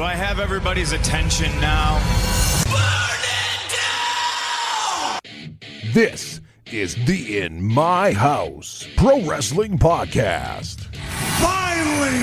I have everybody's attention now? Burn it down! This is the In My House Pro Wrestling Podcast. Finally,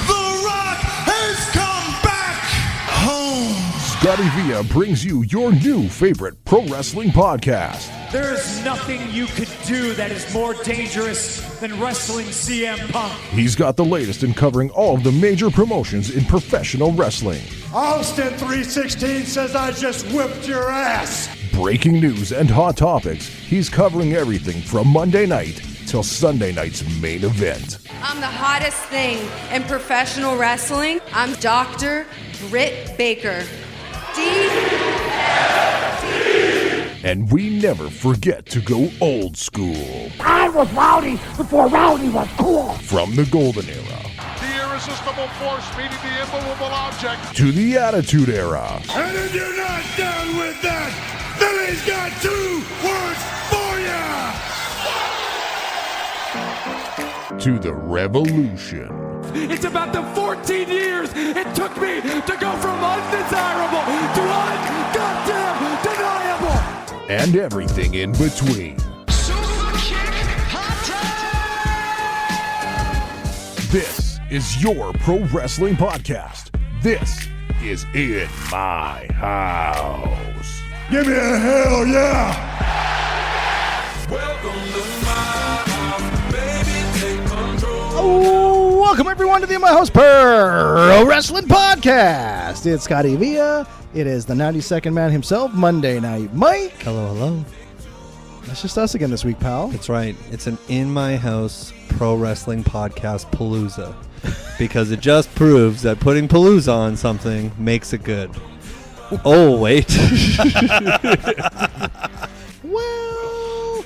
The Rock has come back home. Scotty Villa brings you your new favorite pro wrestling podcast. There is nothing you could do that is more dangerous than wrestling CM Punk. He's got the latest in covering all of the major promotions in professional wrestling. Austin 316 says I just whipped your ass. Breaking news and hot topics, he's covering everything from Monday night till Sunday night's main event. I'm the hottest thing in professional wrestling. I'm Dr. Britt Baker. And we never forget to go old school. I was rowdy before rowdy was cool. From the golden era The irresistible force meeting the immovable object to the attitude era. And if you're not done with that, then he's got 2 words for you. To the revolution. It's about the 14 years it took me to go from undesirable to un-goddamn deniable. And everything in between. This is your pro wrestling podcast. This is In My House. Give me a hell yeah. Welcome to my house, baby, take control. Oh, welcome everyone to the In My House Pro Wrestling Podcast. It's Scotty Villa. It is the 92nd man himself, Monday Night Mike. Hello, hello. That's just us again this week, pal. That's right. It's an In My House Pro Wrestling Podcast Palooza. Because it just proves that putting Palooza on something makes it good. Oh, wait. Well,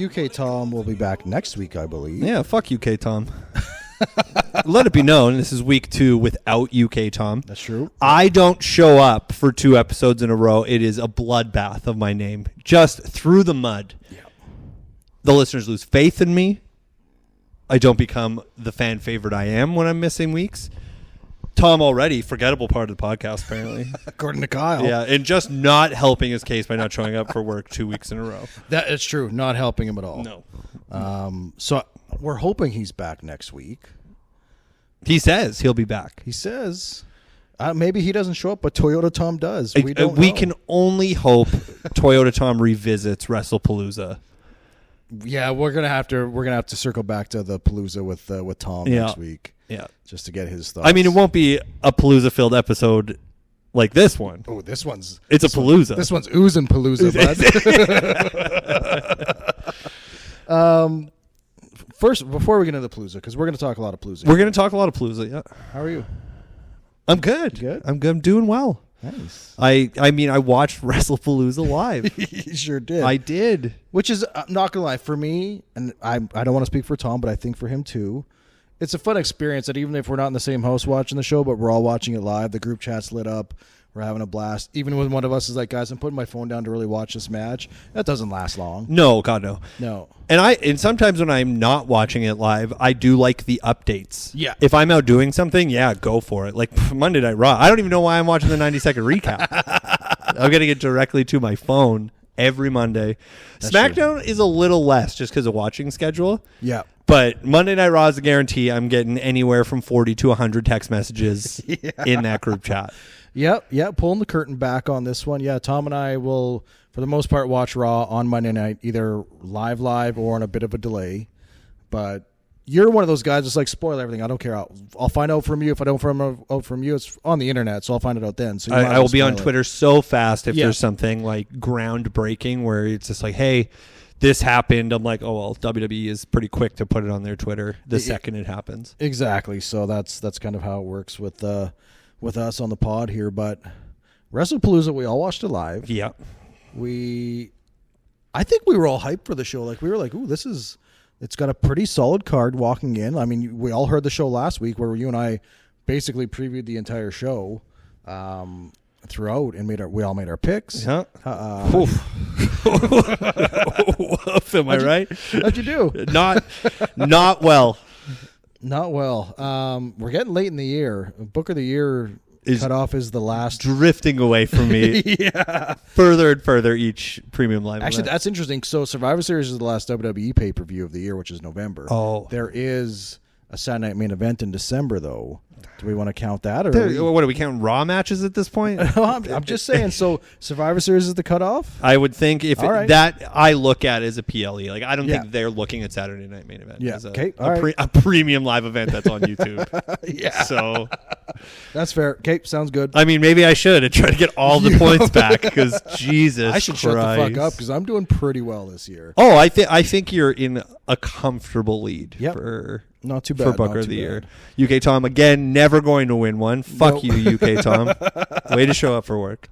UK Tom will be back next week, I believe. Yeah, fuck UK Tom. Let it be known, this is week 2 without UK Tom. That's true. I don't show up for 2 episodes in a row. It is a bloodbath of my name. Just through the mud. Yeah. The listeners lose faith in me. I don't become the fan favorite I am when I'm missing weeks. Tom already, forgettable part of the podcast, apparently. According to Kyle. Yeah, and just not helping his case by not showing up for work 2 weeks in a row. That is true. Not helping him at all. No. So we're hoping he's back next week. He says he'll be back. He says maybe he doesn't show up, but Toyota Tom does. We don't We know. can only hope Toyota Tom revisits WrestlePalooza. Yeah, we're gonna have to circle back to the Palooza with Tom next week. Yeah, just to get his thoughts. I mean, it won't be a Palooza-filled episode like this one. Oh, this one's a Palooza. This one's oozing Palooza, bud. First, before we get into the Palooza, because we're going to talk a lot of Palooza. We're going to talk a lot of Palooza. Yeah. How are you? I'm good. Good. I'm good. I'm doing well. Nice. I mean, I watched WrestlePalooza live. You sure did. I did. Which is, not going to lie, for me, and I don't want to speak for Tom, but I think for him too, it's a fun experience that even if we're not in the same house watching the show, but we're all watching it live, the group chat's lit up, we're having a blast. Even when one of us is like, guys, I'm putting my phone down to really watch this match, that doesn't last long. No, God, no. No. And sometimes when I'm not watching it live, I do like the updates. Yeah. If I'm out doing something, yeah, go for it. Like Monday Night Raw. I don't even know why I'm watching the 90-second recap. I'm going to get directly to my phone every Monday. That's SmackDown is a little less just because of watching schedule. Yeah. But Monday Night Raw is a guarantee. I'm getting anywhere from 40 to 100 text messages in that group chat. Yep. Pulling the curtain back on this one. Yeah, Tom and I will, for the most part, watch Raw on Monday night, either live or on a bit of a delay. But you're one of those guys that's like, spoil everything. I don't care. I'll find out from you. If I don't find out from you, it's on the internet, so I'll find it out then. So I will be on Twitter so fast if Yeah. there's something like groundbreaking where it's just like, hey, this happened. I'm like, oh, well, WWE is pretty quick to put it on their Twitter the second it happens. Exactly. So that's kind of how it works with us on the pod here. But WrestlePalooza, we all watched it live. Yeah. I think we were all hyped for the show. Like, we were like, ooh, it's got a pretty solid card walking in. I mean, we all heard the show last week where you and I basically previewed the entire show throughout and we all made our picks. Huh? Woof, am I right? How'd you do? Not well. Not well. We're getting late in the year. Book of the Year cutoff is the last. Drifting away from me. Yeah. Further and further each premium live Actually, event. that's interesting. So Survivor Series is the last WWE pay-per-view of the year, which is November. Oh. There is a Saturday Night Main Event in December, though. Do we want to count that? Or What are we counting Raw matches at this point? I'm just saying. So Survivor Series is the cutoff? I would think if All right. that I look at as a PLE. Like I don't Yeah. think they're looking at Saturday Night Main Event Yeah. as Okay. a, All right. a premium live event that's on YouTube. Yeah. So That's fair. Okay, sounds good. I mean, maybe I should and try to get all the points back because Jesus, I should Christ. shut the fuck up because I'm doing pretty well this year. Oh, I think you're in a comfortable lead Yep. for Not too for bad. Booker not of the too Year. bad. UK Tom again, never going to win one. Fuck Nope. you, UK Tom. Way to show up for work.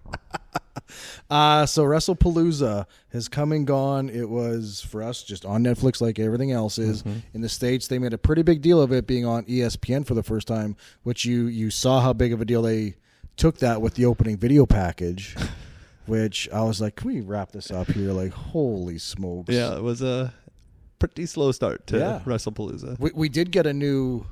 So WrestlePalooza has come and gone. It was for us just on Netflix like everything else is. In the States, they made a pretty big deal of it being on ESPN for the first time, which you saw how big of a deal they took that with the opening video package, which I was like, can we wrap this up here? Like, holy smokes. Yeah, it was a pretty slow start to Yeah. WrestlePalooza. We did get a new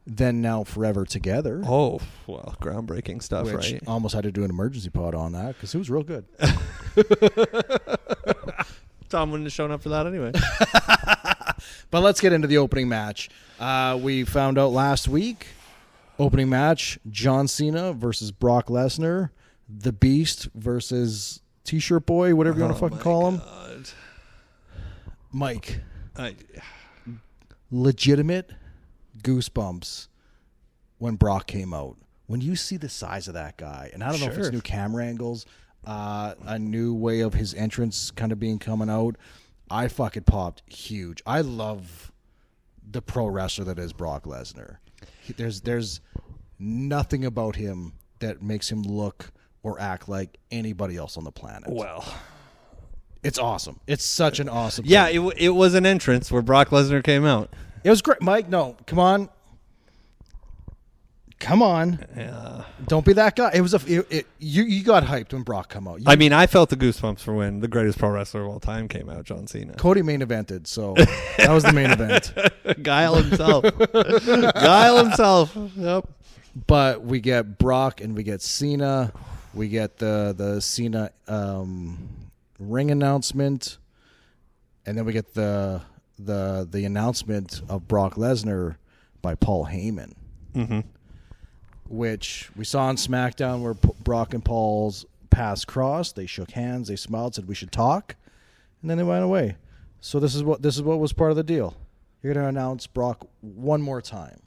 Then Now Forever Together. Oh, well, groundbreaking stuff, Which right? almost had to do an emergency pod on that because it was real good. Tom wouldn't have shown up for that anyway. But let's get into the opening match. We found out last week, opening match, John Cena versus Brock Lesnar, The Beast versus T-shirt boy, whatever you want to fucking call him. God. Mike, legitimate goosebumps when Brock came out. When you see the size of that guy, and I don't know if it's Sure. new camera angles, a new way of his entrance kind of coming out, I fucking popped huge. I love the pro wrestler that is Brock Lesnar. There's nothing about him that makes him look or act like anybody else on the planet. Well, It's awesome. It's such an awesome yeah, thing. it was an entrance where Brock Lesnar came out. It was great. Mike, no, come on. Come on. Yeah. Don't be that guy. It was you got hyped when Brock come out. I mean, I felt the goosebumps for when the greatest pro wrestler of all time came out, John Cena. Cody main evented, so that was the main event. Guile himself. Guile himself. Yep. But we get Brock and we get Cena. We get the Cena ring announcement, and then we get the announcement of Brock Lesnar by Paul Heyman, which we saw on SmackDown where Brock and Paul's paths crossed. They shook hands, they smiled, said we should talk, and then they went away. So this is what was part of the deal. You're going to announce Brock one more time.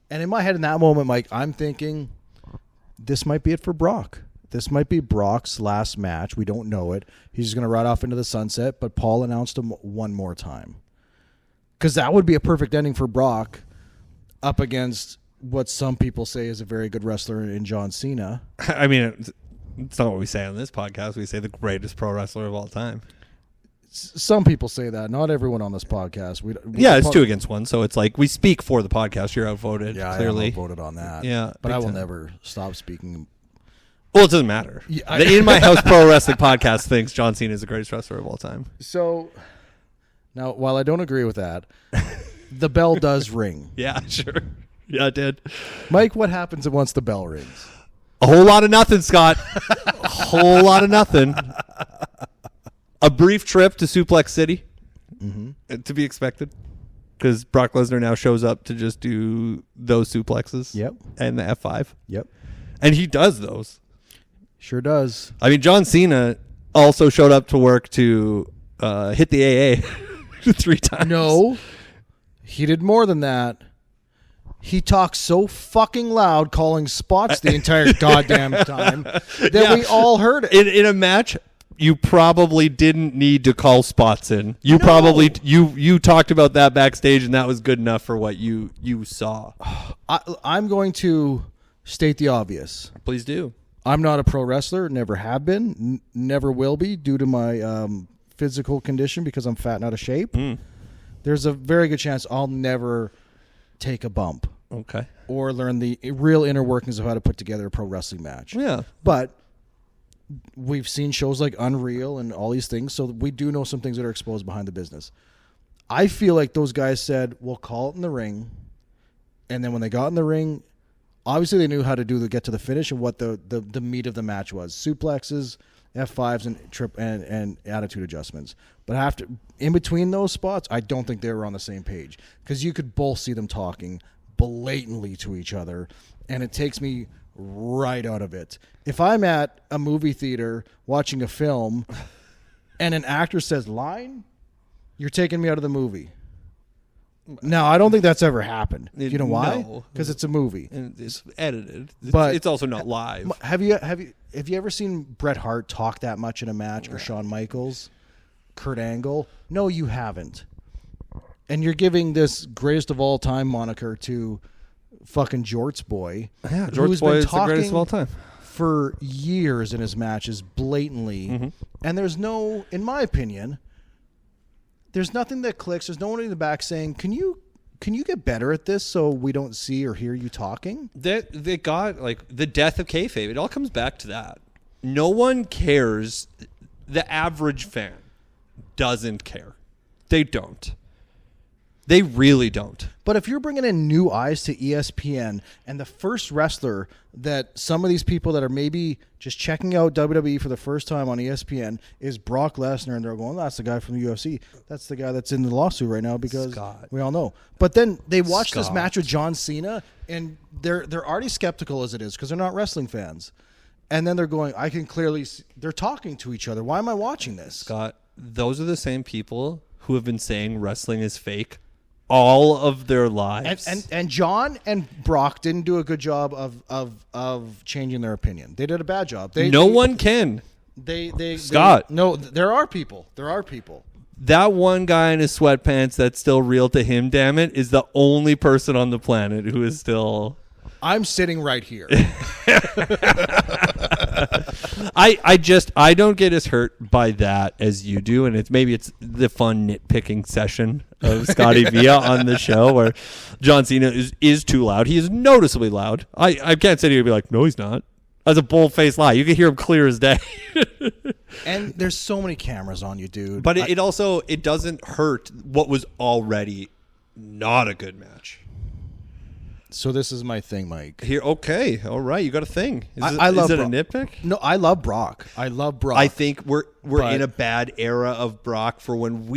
And in my head in that moment, Mike, I'm thinking this might be it for Brock. This might be Brock's last match. We don't know it. He's just going to ride off into the sunset, but Paul announced him one more time. Because that would be a perfect ending for Brock up against what some people say is a very good wrestler in John Cena. I mean, it's not what we say on this podcast. We say the greatest pro wrestler of all time. Some people say that. Not everyone on this podcast. Yeah, it's 2 against 1, so it's like we speak for the podcast. You're outvoted, Yeah, clearly. I am outvoted on that. Yeah, but big I will time. never stop speaking. Well, it doesn't matter. Yeah, The In My House Pro Wrestling Podcast thinks John Cena is the greatest wrestler of all time. So, now, while I don't agree with that, the bell does ring. Yeah, sure. Yeah, it did. Mike, what happens once the bell rings? A whole lot of nothing, Scott. A whole lot of nothing. A brief trip to Suplex City, to be expected, because Brock Lesnar now shows up to just do those suplexes. Yep. And the F5. Yep. And he does those. Sure does. I mean, John Cena also showed up to work to hit the AA 3 times. No, he did more than that. He talks so fucking loud calling spots the entire goddamn time that we all heard it. In a match, you probably didn't need to call spots in. You No. probably you talked about that backstage, and that was good enough for what you saw. I'm going to state the obvious. Please do. I'm not a pro wrestler, never have been, never will be due to my physical condition because I'm fat and out of shape. There's a very good chance I'll never take a bump Okay. or learn the real inner workings of how to put together a pro wrestling match. Yeah. But we've seen shows like Unreal and all these things, so we do know some things that are exposed behind the business. I feel like those guys said, we'll call it in the ring. And then when they got in the ring, obviously they knew how to get to the finish and what the meat of the match was: suplexes, F5s, and attitude adjustments. But in between those spots, I don't think they were on the same page, because you could both see them talking blatantly to each other, and it takes me right out of it. If I'm at a movie theater watching a film and an actor says line, you're taking me out of the movie. Now, I don't think that's ever happened. Do you know why? Because it's a movie. And it's edited. But it's also not live. Have you ever seen Bret Hart talk that much in a match, or Shawn Michaels, Kurt Angle? No, you haven't. And you're giving this greatest of all time moniker to fucking Jorts Boy. Yeah, Jorts Boy is the greatest of all time. For years in his matches, blatantly. And there's no, in my opinion, there's nothing that clicks. There's no one in the back saying, can you get better at this so we don't see or hear you talking? They got, like, the death of kayfabe. It all comes back to that. No one cares. The average fan doesn't care. They don't. They really don't. But if you're bringing in new eyes to ESPN, and the first wrestler that some of these people that are maybe just checking out WWE for the first time on ESPN is Brock Lesnar, and they're going, that's the guy from the UFC. That's the guy that's in the lawsuit right now, because we all know. But then they watch this match with John Cena, and they're already skeptical as it is, because they're not wrestling fans. And then they're going, I can clearly see, they're talking to each other. Why am I watching this? Scott, those are the same people who have been saying wrestling is fake all of their lives. And John and Brock didn't do a good job of changing their opinion. They did a bad job. No one can. Scott. There are people. There are people. That one guy in his sweatpants that's still real to him, damn it, is the only person on the planet who is still... I'm sitting right here. I don't get as hurt by that as you do, and it's the fun nitpicking session of Scotty Villa on the show where John Cena is too loud. He is noticeably loud. I can't sit here and be like, no, he's not. That's a bold-faced lie. You can hear him clear as day. And there's so many cameras on you, dude. But it also doesn't hurt what was already not a good match. So this is my thing, Mike. Here, okay, all right, you got a thing. I love it a Brock. nitpick? No, I love Brock. I think we're in a bad era of Brock for when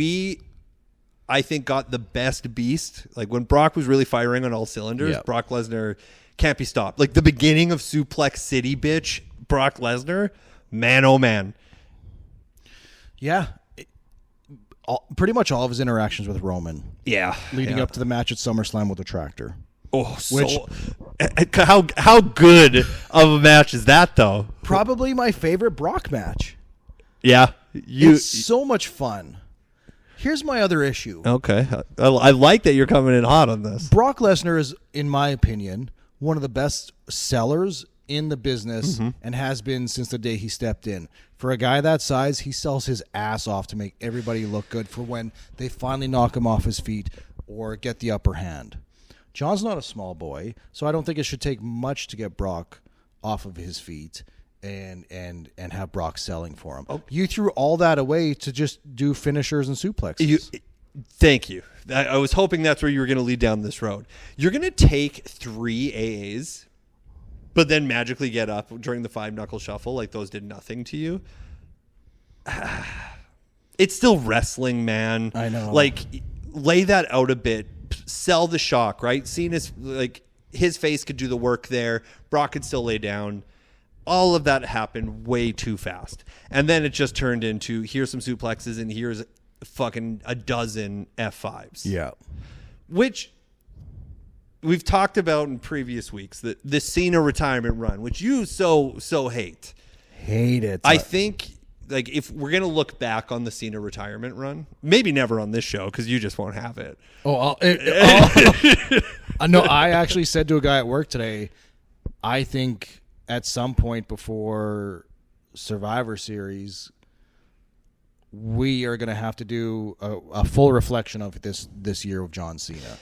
I think got the best beast. Like when Brock was really firing on all cylinders. Yep. Brock Lesnar can't be stopped. Like the beginning of Suplex City, bitch. Brock Lesnar, man, oh man. Yeah. Pretty much all of his interactions with Roman. Yeah, leading up to the match at SummerSlam with the tractor. Oh, how good of a match is that, though? Probably my favorite Brock match. Yeah, it's so much fun. Here's my other issue. Okay, I like that you're coming in hot on this. Brock Lesnar is, in my opinion, one of the best sellers in the business, and has been since the day he stepped in. For a guy that size, he sells his ass off to make everybody look good for when they finally knock him off his feet or get the upper hand. John's not a small boy, so I don't think it should take much to get Brock off of his feet and have Brock selling for him. Oh. You threw all that away to just do finishers and suplexes. Thank you. I was hoping that's where you were going to lead down this road. You're going to take 3 AAs, but then magically get up during the 5-knuckle shuffle like those did nothing to you. It's still wrestling, man. I know. Like, lay that out a bit. Sell the shock, right? Cena's, like, his face could do the work there. Brock could still lay down. All of that happened way too fast. And then it just turned into, here's some suplexes and here's fucking a dozen F5s. Yeah. Which we've talked about in previous weeks, the Cena retirement run, which you so hate. Hate it. I think, like, if we're going to look back on the Cena retirement run, maybe never on this show because you just won't have it. No, I actually said to a guy at work today, I think at some point before Survivor Series, we are going to have to do a full reflection of this year of John Cena.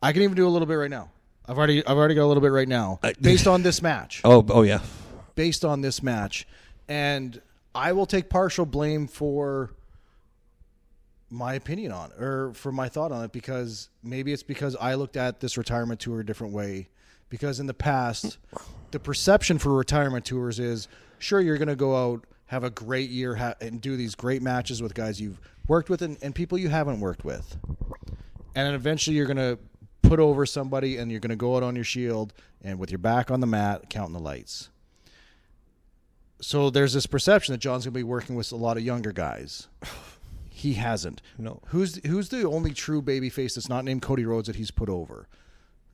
I can even do a little bit right now. I've already got a little bit right now based on this match. Oh yeah. Based on this match, and I will take partial blame for my opinion on it, or for my thought on it, because maybe it's because I looked at this retirement tour a different way. Because in the past, the perception for retirement tours is, sure, you're going to go out, have a great year, and do these great matches with guys you've worked with and people you haven't worked with. And then eventually you're going to put over somebody and you're going to go out on your shield and with your back on the mat, counting the lights. So there's this perception that John's going to be working with a lot of younger guys. He hasn't. No. Who's the only true babyface that's not named Cody Rhodes that he's put over?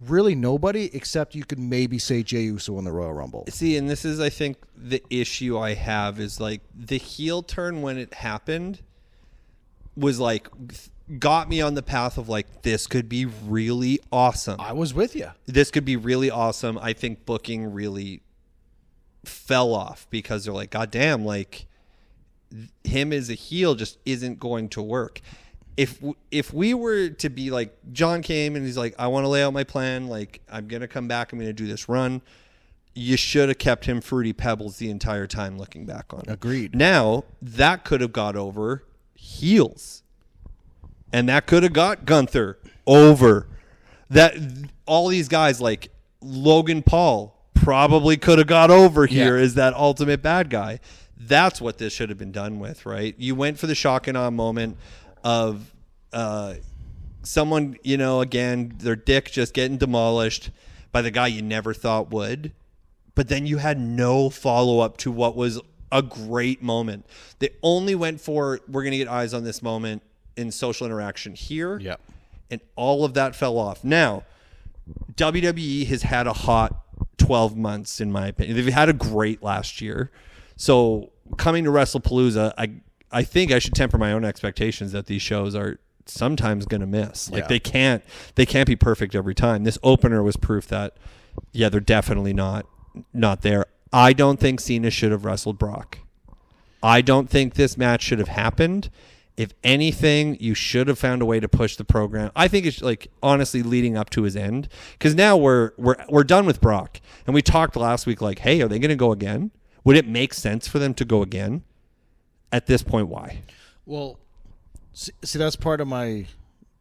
Really nobody, except you could maybe say Jey Uso in the Royal Rumble. See, and this is, I think, the issue I have is like the heel turn when it happened was like got me on the path of like this could be really awesome. I was with you. This could be really awesome. I think booking really fell off because they're like, God damn, like him as a heel just isn't going to work. If we were to be like, John came and he's like, I want to lay out my plan. Like, I'm going to come back. I'm going to do this run. You should have kept him Fruity Pebbles the entire time looking back on it. Agreed. Now, that could have got over heels. And that could have got Gunther over. That all these guys like Logan Paul probably could have got over here as that ultimate bad guy. That's what this should have been done with, right? You went for the shock and awe moment of someone, you know, again, their dick just getting demolished by the guy you never thought would. But then you had no follow-up to what was a great moment. They only went for, we're going to get eyes on this moment in social interaction here. Yep. And all of that fell off. Now, WWE has had a hot 12 months, in my opinion. They've had a great last year. So coming to WrestlePalooza, I think I should temper my own expectations that these shows are sometimes going to miss. Like they can't be perfect every time. This opener was proof that, they're definitely not there. I don't think Cena should have wrestled Brock. I don't think this match should have happened. If anything, you should have found a way to push the program. I think it's like honestly leading up to his end, because now we're done with Brock, and we talked last week like, hey, are they going to go again? Would it make sense for them to go again? At this point, why? Well, see, that's part of my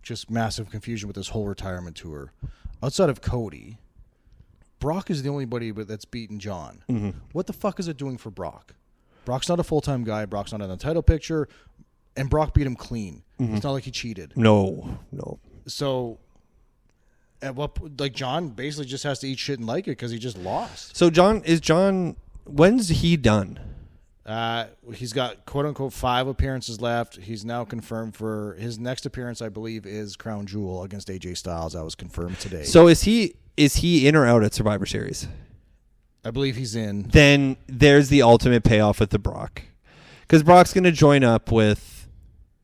just massive confusion with this whole retirement tour. Outside of Cody, Brock is the only buddy that's beaten John. Mm-hmm. What the fuck is it doing for Brock? Brock's not a full-time guy. Brock's not in the title picture. And Brock beat him clean. Mm-hmm. It's not like he cheated. No. So, at what, like, John basically just has to eat shit and like it because he just lost. So, when's he done? He's got quote-unquote 5 appearances left. He's now confirmed for his next appearance, I believe, is Crown Jewel against AJ Styles. That was confirmed today. So is he in or out at Survivor Series? I believe he's in. Then there's the ultimate payoff with the Brock. Because Brock's going to join up with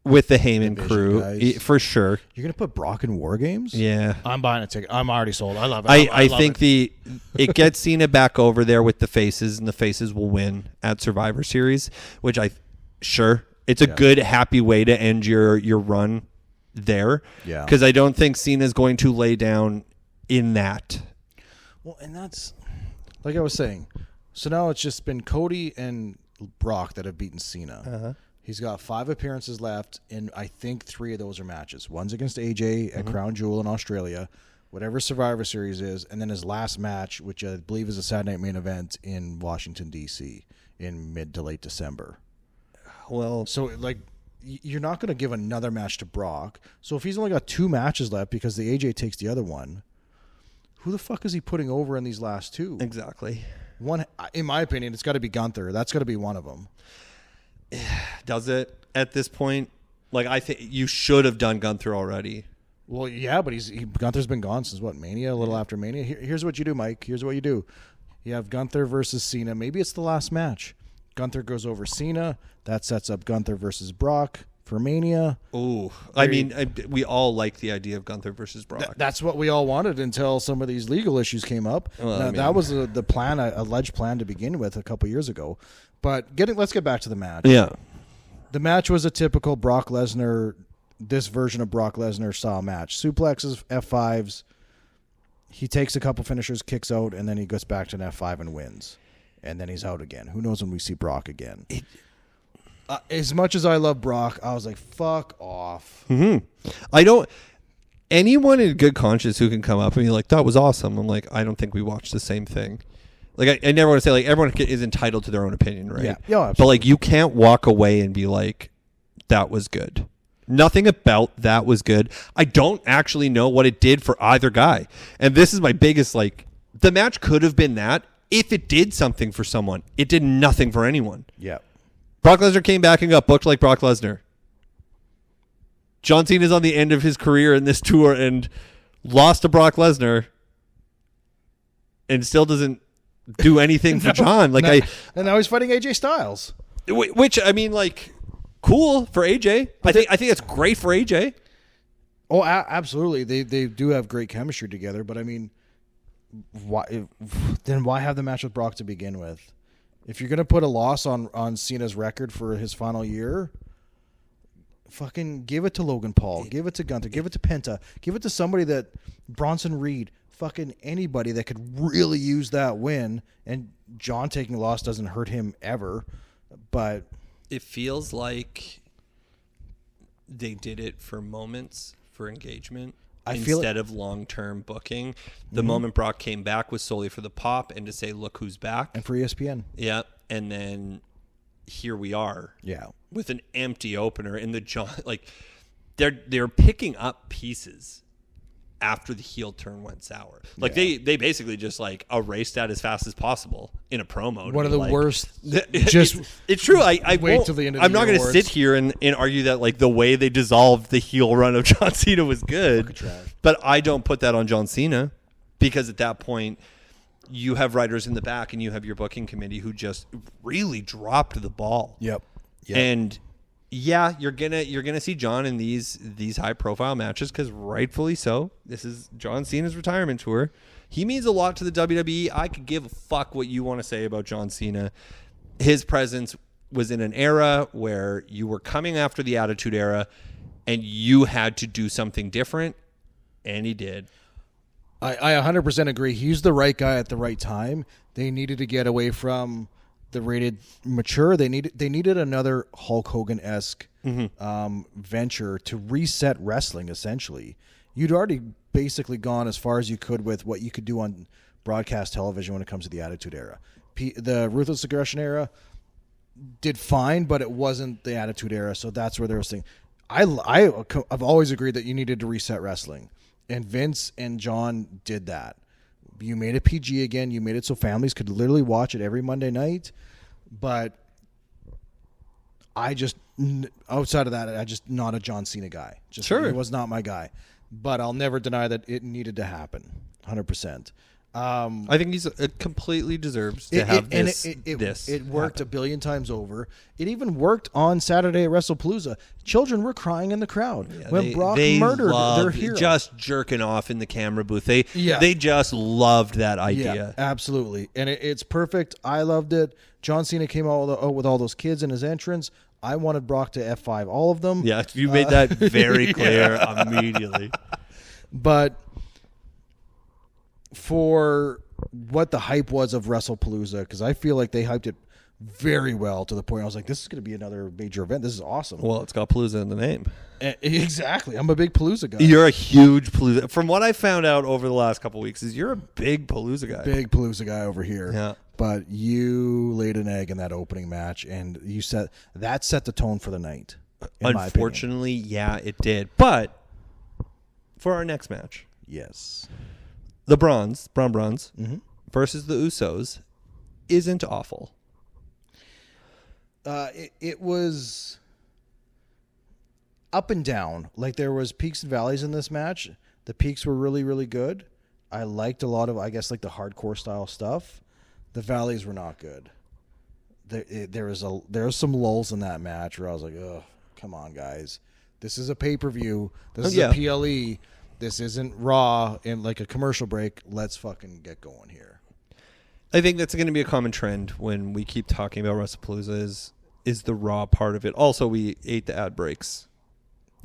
the Heyman crew, for sure. You're going to put Brock in War Games? Yeah. I'm buying a ticket. I'm already sold. I love it. I think it gets Cena back over there with the faces, and the faces will win at Survivor Series, which it's a good, happy way to end your run there. Yeah. Because I don't think Cena's going to lay down in that. Well, and that's, like I was saying, so now it's just been Cody and Brock that have beaten Cena. Uh-huh. He's got 5 appearances left, and I think 3 of those are matches. One's against AJ at Crown Jewel in Australia, whatever Survivor Series is, and then his last match, which I believe is a Saturday Night Main Event in Washington, D.C. in mid to late December. Well, so, like, you're not going to give another match to Brock. So if he's only got 2 matches left because the AJ takes the other one, who the fuck is he putting over in these last 2? Exactly. One, in my opinion, it's got to be Gunther. That's got to be one of them. Does it at this point? Like, I think you should have done Gunther already. Well, yeah, but Gunther's been gone since what, Mania? A little after Mania. Here's what you do, Mike. Here's what you do. You have Gunther versus Cena. Maybe it's the last match. Gunther goes over Cena. That sets up Gunther versus Brock for Mania. Ooh, we all like the idea of Gunther versus Brock. That's what we all wanted until some of these legal issues came up. Well, that was the plan, alleged plan to begin with a couple years ago. But let's get back to the match. Yeah. The match was a typical Brock Lesnar, this version of Brock Lesnar style match. Suplexes, F5s. He takes a couple finishers, kicks out, and then he goes back to an F5 and wins. And then he's out again. Who knows when we see Brock again? As much as I love Brock, I was like, fuck off. I don't. Anyone in good conscience who can come up and be like, that was awesome. I'm like, I don't think we watched the same thing. Like, I never want to say, like, everyone is entitled to their own opinion, right? Yeah, But, absolutely. like, you can't walk away and be like, that was good. Nothing about that was good. I don't actually know what it did for either guy. And this is my biggest, like, the match could have been that if it did something for someone. It did nothing for anyone. Yeah. Brock Lesnar came back and got booked like Brock Lesnar. John Cena's on the end of his career in this tour and lost to Brock Lesnar and still doesn't do anything for John. Like and now he's fighting AJ Styles. Which, I mean, like, cool for AJ. I think it's great for AJ. Oh, absolutely. They do have great chemistry together, but I mean, why have the match with Brock to begin with? If you're gonna put a loss on Cena's record for his final year, fucking give it to Logan Paul, give it to Gunther, give it to Penta, give it to somebody that Bronson Reed, fucking anybody that could really use that win. And John taking a loss doesn't hurt him ever, but It feels like they did it for moments, for engagement, instead of long-term booking. The moment Brock came back was solely for the pop and to say, look who's back. and for ESPN. Yeah, and then here we are. Yeah. With an empty opener in the John, like they're picking up pieces after the heel turn went sour. Like they basically just like erased that as fast as possible in a promo. One of the like, worst. Just it's true. I wait won't, till the end of I'm the not going to awards. sit here and argue that like the way they dissolved the heel run of John Cena was good, but I don't put that on John Cena because at that point you have writers in the back and you have your booking committee who just really dropped the ball. Yep. And yeah, you're gonna see John in these high profile matches because rightfully so. This is John Cena's retirement tour. He means a lot to the WWE. I could give a fuck what you want to say about John Cena. His presence was in an era where you were coming after the Attitude Era, and you had to do something different, and he did. I 100% agree. He's the right guy at the right time. They needed to get away from the rated mature. They needed another Hulk Hogan-esque venture to reset wrestling, essentially. You'd already basically gone as far as you could with what you could do on broadcast television when it comes to the Attitude Era. The Ruthless Aggression Era did fine, but it wasn't the Attitude Era, so that's where there was thing. I've always agreed that you needed to reset wrestling, and Vince and John did that. You made it PG again. You made it so families could literally watch it every Monday night. But outside of that, I just not a John Cena guy. Sure. He was not my guy. But I'll never deny that it needed to happen. 100%. I think it completely deserves to have this. It worked a billion times over. It even worked on Saturday at WrestlePalooza. Children were crying in the crowd when Brock murdered their hero. Just jerking off in the camera booth. They just loved that idea. Yeah, absolutely. And it's perfect. I loved it. John Cena came out with all those kids in his entrance. I wanted Brock to F5 all of them. Yeah, you made that very clear immediately. But for what the hype was of WrestlePalooza, because I feel like they hyped it very well to the point I was like, this is going to be another major event. This is awesome. Well, it's got Palooza in the name. Exactly. I'm a big Palooza guy. You're a huge Palooza. From what I found out over the last couple of weeks is you're a big Palooza guy. Big Palooza guy over here. Yeah. But you laid an egg in that opening match, and you set the tone for the night. Unfortunately, yeah, it did. But for our next match, yes, the Braun Bronze versus the Usos isn't awful. It was up and down. Like there was peaks and valleys in this match. The peaks were really, really good. I liked a lot of, I guess, like the hardcore style stuff. The valleys were not good. There was some lulls in that match where I was like, oh, come on, guys. This is a pay-per-view. This is a PLE. This isn't Raw in like a commercial break. Let's fucking get going here. I think that's going to be a common trend when we keep talking about WrestlePalooza is the Raw part of it. Also, we ate the ad breaks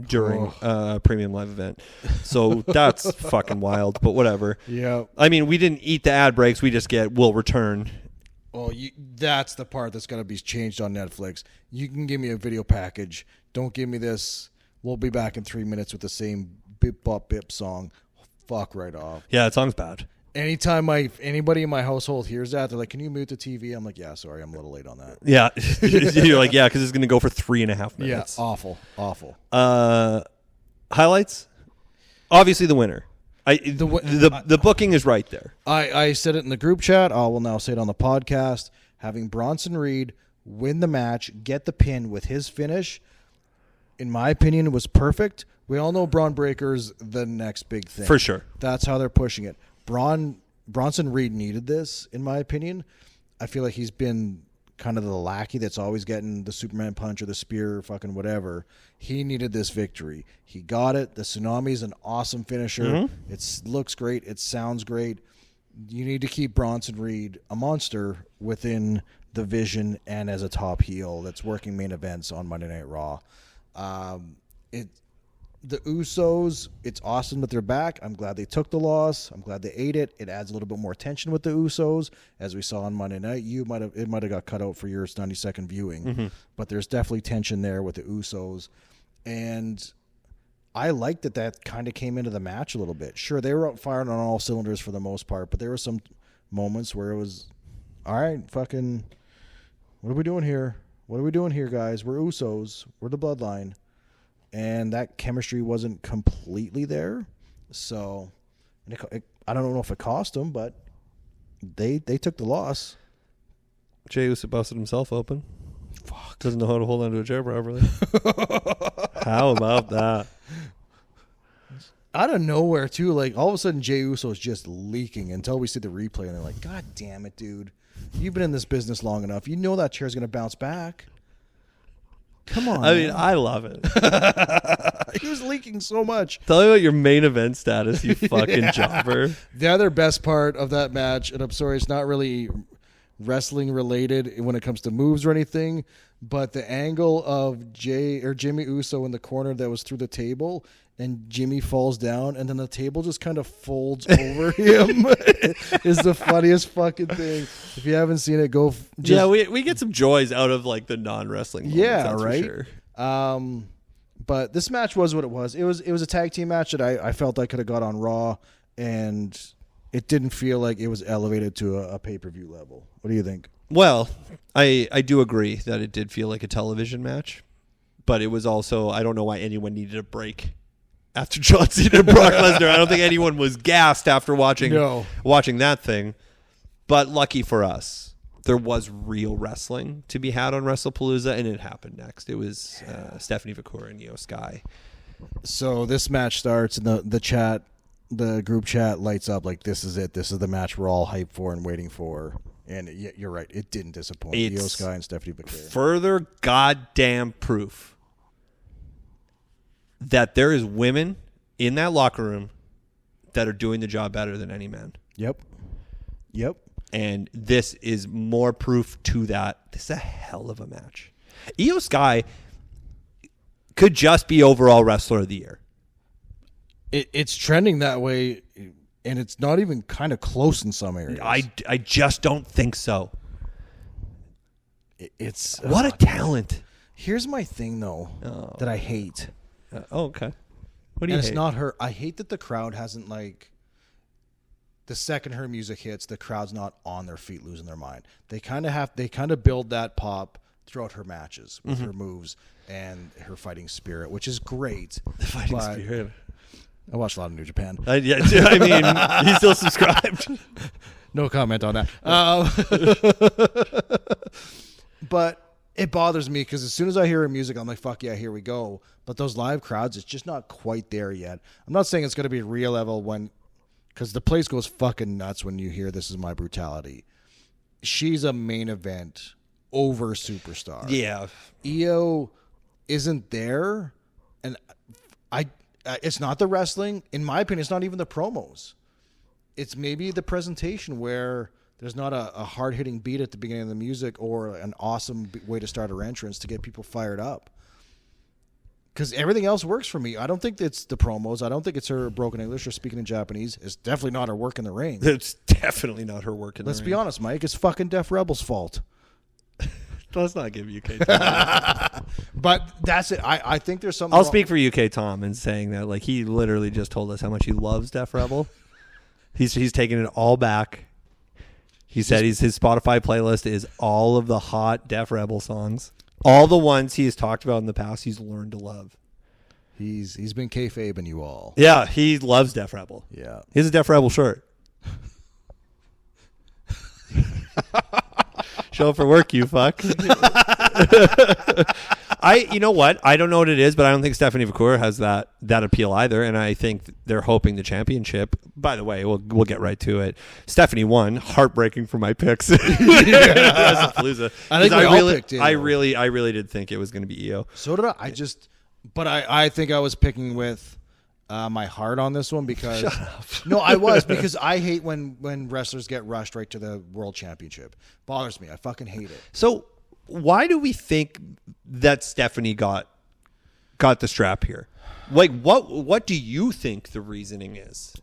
during a premium live event. So that's fucking wild, but whatever. Yeah. I mean, we didn't eat the ad breaks. We just we'll return Well, that's the part that's got to be changed on Netflix. You can give me a video package. Don't give me this. We'll be back in 3 minutes with the same bip bop bip song. Fuck right off. Yeah, that song's bad. Anytime anybody in my household hears that, they're like, "Can you mute the TV?" I'm like, "Yeah, sorry, I'm a little late on that." Yeah. You're like, yeah, because it's going to go for 3.5 minutes. Yeah, awful. Highlights? Obviously the winner. The booking is right there. I said it in the group chat. I will now say it on the podcast. Having Bronson Reed win the match, get the pin with his finish, in my opinion, was perfect. We all know Braun Breaker's the next big thing. For sure. That's how they're pushing it. Bronson Reed needed this, in my opinion. I feel like he's been kind of the lackey that's always getting the Superman punch or the spear, fucking whatever. He needed this victory. He got it. The Tsunami's an awesome finisher. Mm-hmm. It looks great. It sounds great. You need to keep Bronson Reed a monster within the vision and as a top heel that's working main events on Monday Night Raw. The Usos, it's awesome that they're back. I'm glad they took the loss. I'm glad they ate it. It adds a little bit more tension with the Usos, as we saw on Monday night. It might have got cut out for your 90-second viewing, but there's definitely tension there with the Usos. And I liked that kind of came into the match a little bit. Sure, they were firing on all cylinders for the most part, but there were some moments where it was, all right, fucking, what are we doing here? What are we doing here, guys? We're Usos. We're the Bloodline. And that chemistry wasn't completely there. So I don't know if it cost them, but they took the loss. Jey Uso busted himself open. Fuck. Doesn't know how to hold onto a chair properly. How about that? Out of nowhere, too. Like, all of a sudden, Jey Uso is just leaking until we see the replay. And they're like, God damn it, dude. You've been in this business long enough. You know that chair's going to bounce back. Come on. I mean, I love it. He was leaking so much. Tell me about your main event status, you fucking jobber. The other best part of that match, and I'm sorry, it's not really wrestling related when it comes to moves or anything, but the angle of Jimmy Uso in the corner that was through the table, and Jimmy falls down, and then the table just kind of folds over him is the funniest fucking thing. If you haven't seen it, go. Yeah, we get some joys out of like the non-wrestling moments, that's right. For sure. But this match was what it was. It was a tag team match that I felt I could have got on Raw, and it didn't feel like it was elevated to a pay-per-view level. What do you think? Well, I do agree that it did feel like a television match, but it was also, I don't know why anyone needed a break after John Cena and Brock Lesnar. I don't think anyone was gassed after watching that thing. But lucky for us, there was real wrestling to be had on WrestlePalooza, and it happened next. It was Stephanie Vacour and Io Sky. So this match starts, and the group chat lights up like, this is it. This is the match we're all hyped for and waiting for. And you're right. It didn't disappoint. Io Sky and Stephanie Vacour. Further goddamn proof that there is women in that locker room that are doing the job better than any man. Yep. And this is more proof to that. This is a hell of a match. Io Sky could just be overall wrestler of the year. It's trending that way, and it's not even kind of close in some areas. I just don't think so. It's what a talent. Here's my thing, though, that I hate. Okay. What do you hate? It's not her. I hate that the crowd hasn't, like, the second her music hits, the crowd's not on their feet losing their mind. They kind of build that pop throughout her matches with her moves and her fighting spirit, which is great. The fighting spirit. I watch a lot of New Japan. I mean, he's still subscribed. No comment on that. But it bothers me because as soon as I hear her music, I'm like, fuck yeah, here we go. But those live crowds, it's just not quite there yet. I'm not saying it's going to be real level because the place goes fucking nuts when you hear This Is My Brutality. She's a main event over superstar. Yeah. Io isn't there, and it's not the wrestling. In my opinion, it's not even the promos. It's maybe the presentation where there's not a hard-hitting beat at the beginning of the music or an awesome way to start her entrance to get people fired up. Because everything else works for me. I don't think it's the promos. I don't think it's her broken English or speaking in Japanese. It's definitely not her work in the ring. It's definitely not her work in the ring. Let's be honest, Mike. It's fucking Def Rebel's fault. Let's not give UK Tom. But that's it. I think there's something I'll wrong. speak for UK Tom in saying that, like, he literally just told us how much he loves Def Rebel. He's taking it all back. He said his Spotify playlist is all of the hot Def Rebel songs. All the ones he has talked about in the past, he's learned to love. He's been kayfabing you all. Yeah, he loves Def Rebel. Yeah. He has a Def Rebel shirt. Show up for work, you fuck. You know what? I don't know what it is, but I don't think Stephanie Vacour has that appeal either. And I think they're hoping the championship. By the way, we'll get right to it. Stephanie won. Heartbreaking for my picks. Palooza. I think we all picked Io. I really did think it was going to be Io. So did I. But I think I was picking with my heart on this one because Shut up. No, I was because I hate when wrestlers get rushed right to the world championship. Bothers me. I fucking hate it. So why do we think that Stephanie got the strap here? Like, what do you think the reasoning is?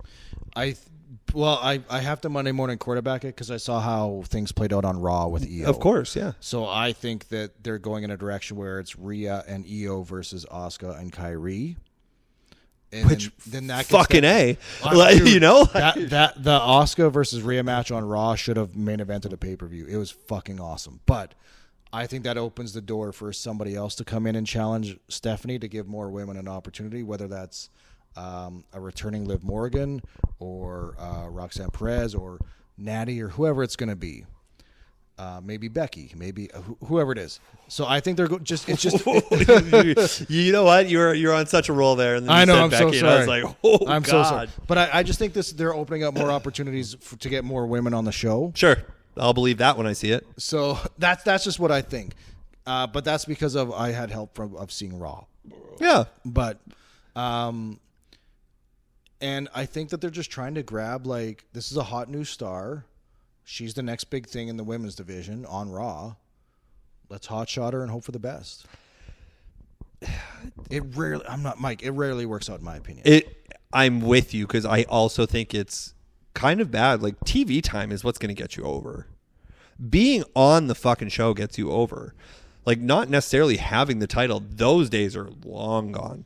I have to Monday morning quarterback it because I saw how things played out on Raw with Io. Of course, yeah. So I think that they're going in a direction where it's Rhea and Io versus Asuka and Kairi. And Which then that fucking A. Dude, You know? that the Asuka versus Rhea match on Raw should have main evented a pay-per-view. It was fucking awesome. But I think that opens the door for somebody else to come in and challenge Stephanie to give more women an opportunity, whether that's a returning Liv Morgan or Roxanne Perez or Natty or whoever it's going to be. Maybe Becky, maybe whoever it is. So I think they're it's just. You know what? You're on such a roll there. And then I know. said I'm Becky, so sorry. And I was like, oh, I'm God. so sorry. But I just think they're opening up more opportunities to get more women on the show. Sure, I'll believe that when I see it. So that's just what I think. But that's because I had help of seeing Raw. Yeah, But and I think that they're just trying to grab, like, this is a hot new star. She's the next big thing in the women's division on Raw. Let's hotshot her and hope for the best. It rarely works out in my opinion. I'm with you because I also think it's kind of bad. Like, TV time is what's going to get you over. Being on the fucking show gets you over. Like, not necessarily having the title. Those days are long gone.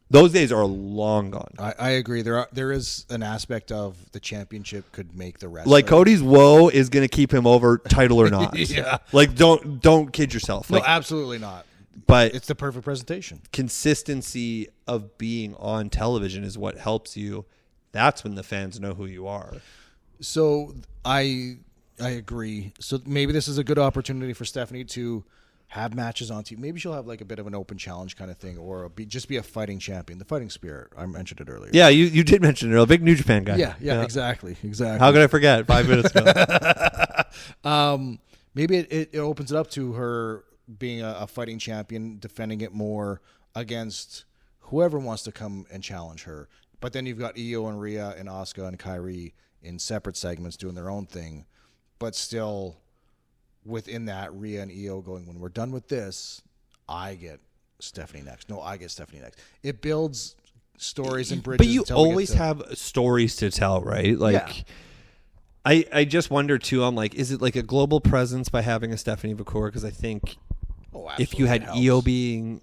Those days are long gone. I agree. There is an aspect of the championship could make the rest. Like, Cody's woe is going to keep him over, title or not. Yeah. Like, don't kid yourself. No, Like, absolutely not. but It's the perfect presentation. consistency of being on television is what helps you. That's when the fans know who you are. So I agree. So maybe this is a good opportunity for Stephanie to have matches on TV. Maybe she'll have like a bit of an open challenge kind of thing, or just be a fighting champion. The fighting spirit. I mentioned it earlier. Yeah, you did mention it. A big New Japan guy. Yeah, exactly. How could I forget 5 minutes ago? Maybe it opens it up to her being a fighting champion, defending it more against whoever wants to come and challenge her. But then you've got Io and Rhea and Asuka and Kairi in separate segments doing their own thing, but still within that, Rhea and Io going, when we're done with this, I get Stephanie next. No, I get Stephanie next. It builds stories and bridges. But you always have stories to tell, right? Like, Yeah. I just wonder too. I'm like, is it like a global presence by having a Stephanie Vacour? Because I think if you had Io being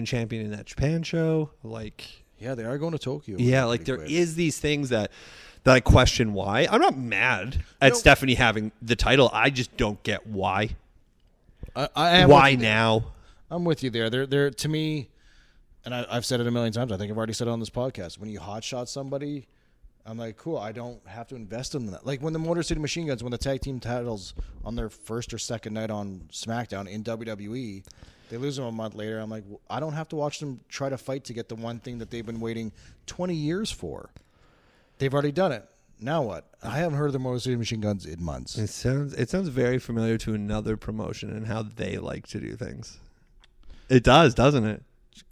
champion in that Japan show, like, yeah, they are going to Tokyo. yeah, like there is these things that I question why. I'm not mad at Stephanie having the title. I just don't get why. I am why now? I'm with you there. They're to me, and I've said it a million times. I think I've already said it on this podcast. When you hotshot somebody, I'm like, cool. I don't have to invest in that. Like when the Motor City Machine Guns won the tag team titles on their first or second night on SmackDown in WWE, they lose them a month later. I'm like, well, I don't have to watch them try to fight to get the one thing that they've been waiting 20 years for. They've already done it. Now what? I haven't heard of the Motor City Machine Guns in months. It sounds very familiar to another promotion and how they like to do things. It does, doesn't it?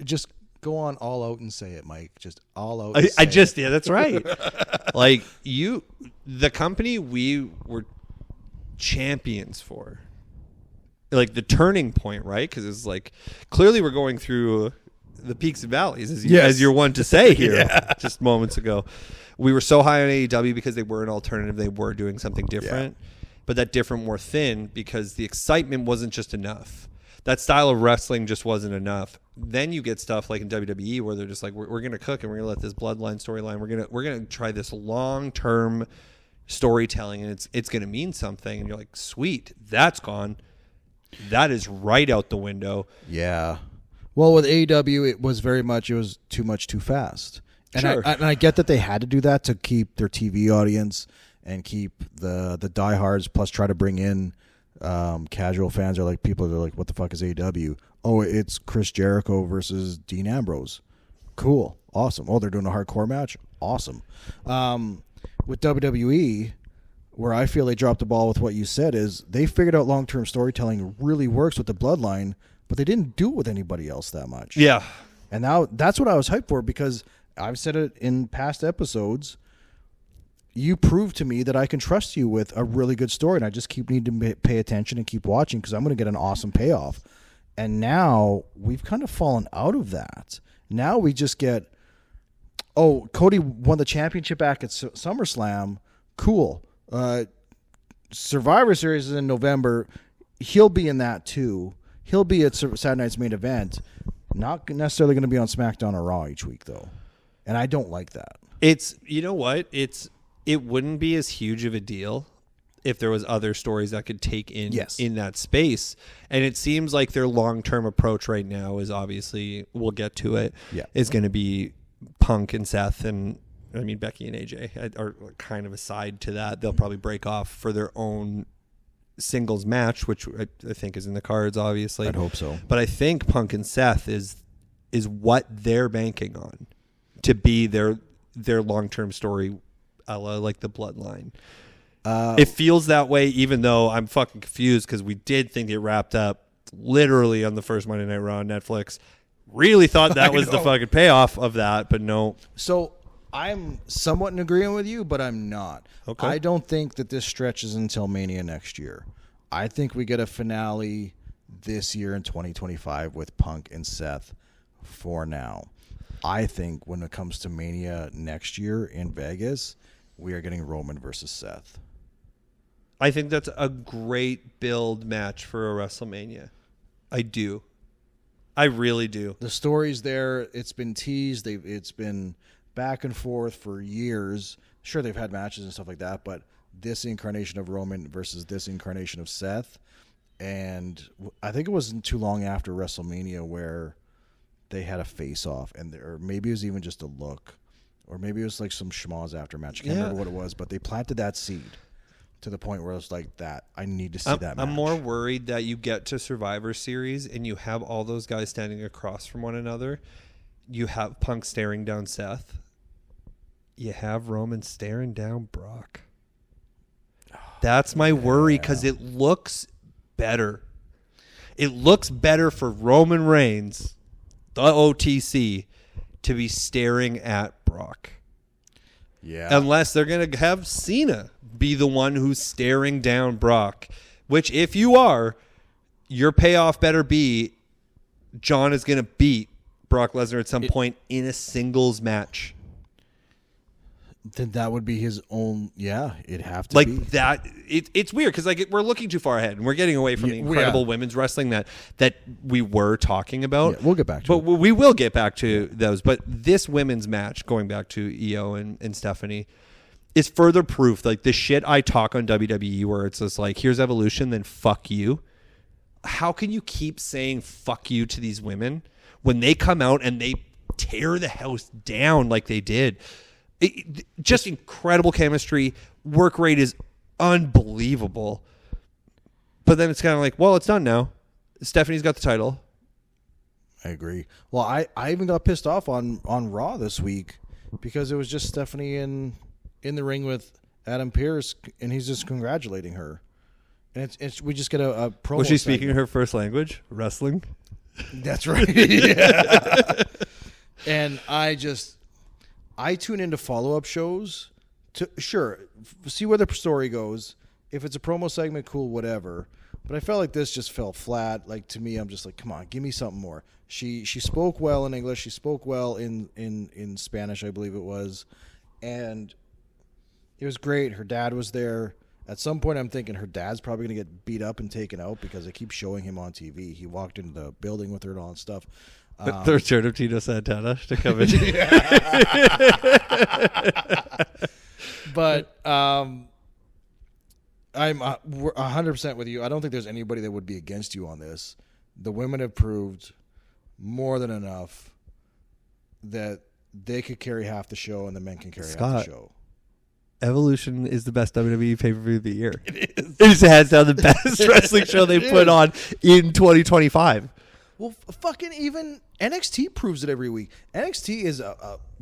Just go on All Out and say it, Mike. Just All Out. Yeah, that's right. Like the company we were champions for, like the turning point, right? Because it's like clearly we're going through the peaks and valleys, as, Yes. as you're one to say here just moments ago. We were so high on AEW because they were an alternative. They were doing something different. But that different wore thin because the excitement wasn't just enough. That style of wrestling just wasn't enough. Then you get stuff like in WWE where they're just like, we're going to cook and we're going to let this bloodline storyline. We're going to try this long-term storytelling, and it's going to mean something. And you're like, sweet, that's gone. That is right out the window. Yeah. Well, with AEW, it was too much too fast. And Sure. I get that they had to do that to keep their TV audience and keep the diehards, plus try to bring in casual fans, or like people that are like, what the fuck is AEW? Oh, it's Chris Jericho versus Dean Ambrose. Cool. Awesome. Oh, they're doing a hardcore match? Awesome. With WWE, where I feel they dropped the ball with what you said, is they figured out long-term storytelling really works with the bloodline, but they didn't do it with anybody else that much. Yeah. And now that's what I was hyped for, because I've said it in past episodes. You proved to me that I can trust you with a really good story, and I just keep needing to pay attention and keep watching because I'm going to get an awesome payoff. And now we've kind of fallen out of that. Now we just get, oh, Cody won the championship back at SummerSlam. Cool. Survivor Series is in November. He'll be in that too. He'll be at Saturday Night's Main Event. Not necessarily going to be on SmackDown or Raw each week, though. And I don't like that. It's, you know what? It wouldn't be as huge of a deal if there was other stories that could take in in that space. And it seems like their long-term approach right now is obviously, we'll get to it, is going to be Punk and Seth, and I mean Becky and AJ are kind of aside to that. They'll probably break off for their own singles match, which I think is in the cards, obviously. I'd hope so. But I think Punk and Seth is what they're banking on to be their long-term story, a la like the Bloodline. It feels that way, even though I'm fucking confused because we did think it wrapped up literally on the first Monday Night Raw on Netflix. Really thought that was the fucking payoff of that, but no. So I'm somewhat in agreement with you, but I'm not. Okay. I don't think that this stretches until Mania next year. I think we get a finale this year in 2025 with Punk and Seth for now. I think when it comes to Mania next year in Vegas, we are getting Roman versus Seth. I think that's a great build match for a WrestleMania. I do. I really do. The story's there. It's been teased. It's been back and forth for years. Sure, they've had matches and stuff like that, but this incarnation of Roman versus this incarnation of Seth, and I think it wasn't too long after WrestleMania where they had a face-off, or maybe it was even just a look, or maybe it was like some schmoz after match. I can't remember what it was, but they planted that seed to the point where it's like that. I need to see that match. I'm more worried that you get to Survivor Series and you have all those guys standing across from one another. You have Punk staring down Seth. You have Roman staring down Brock. That's my worry because it looks better. It looks better for Roman Reigns, the OTC, to be staring at Brock. Yeah. Unless they're going to have Cena be the one who's staring down Brock, which if you are, your payoff better be John is going to beat Brock Lesnar at some point in a singles match. Then that would be his own. Yeah, it'd have to like be. That. It's weird because like we're looking too far ahead and we're getting away from the incredible women's wrestling that we were talking about. Yeah, we'll get back to but we will get back to those. But this women's match, going back to Io and Stephanie, is further proof. Like the shit I talk on WWE where it's just like, here's Evolution, then fuck you. How can you keep saying fuck you to these women when they come out and they tear the house down like they did? Just incredible chemistry. Work rate is unbelievable. But then it's kind of like, well, it's done now. Stephanie's got the title. I agree. Well, I even got pissed off on Raw this week because it was just Stephanie in the ring with Adam Pearce, and he's just congratulating her. And it's we just get a promo. Was she segment. speaking her first language? Wrestling? That's right. Yeah. And I tune into follow-up shows to see where the story goes. If it's a promo segment, cool, whatever. But I felt like this just fell flat. Like, to me, I'm just like, come on, give me something more. She spoke well in English. She spoke well in Spanish, I believe it was. And it was great. Her dad was there. At some point, I'm thinking her dad's probably going to get beat up and taken out because they keep showing him on TV. He walked into the building with her and all that stuff. The return of Tito Santana to come in. But I'm 100% with you. I don't think there's anybody that would be against you on this. The women have proved more than enough that they could carry half the show and the men can carry half the show. Evolution is the best WWE pay-per-view of the year. It is. It's hands down the best wrestling show they put on in 2025. Well, fucking even NXT proves it every week. NXT is,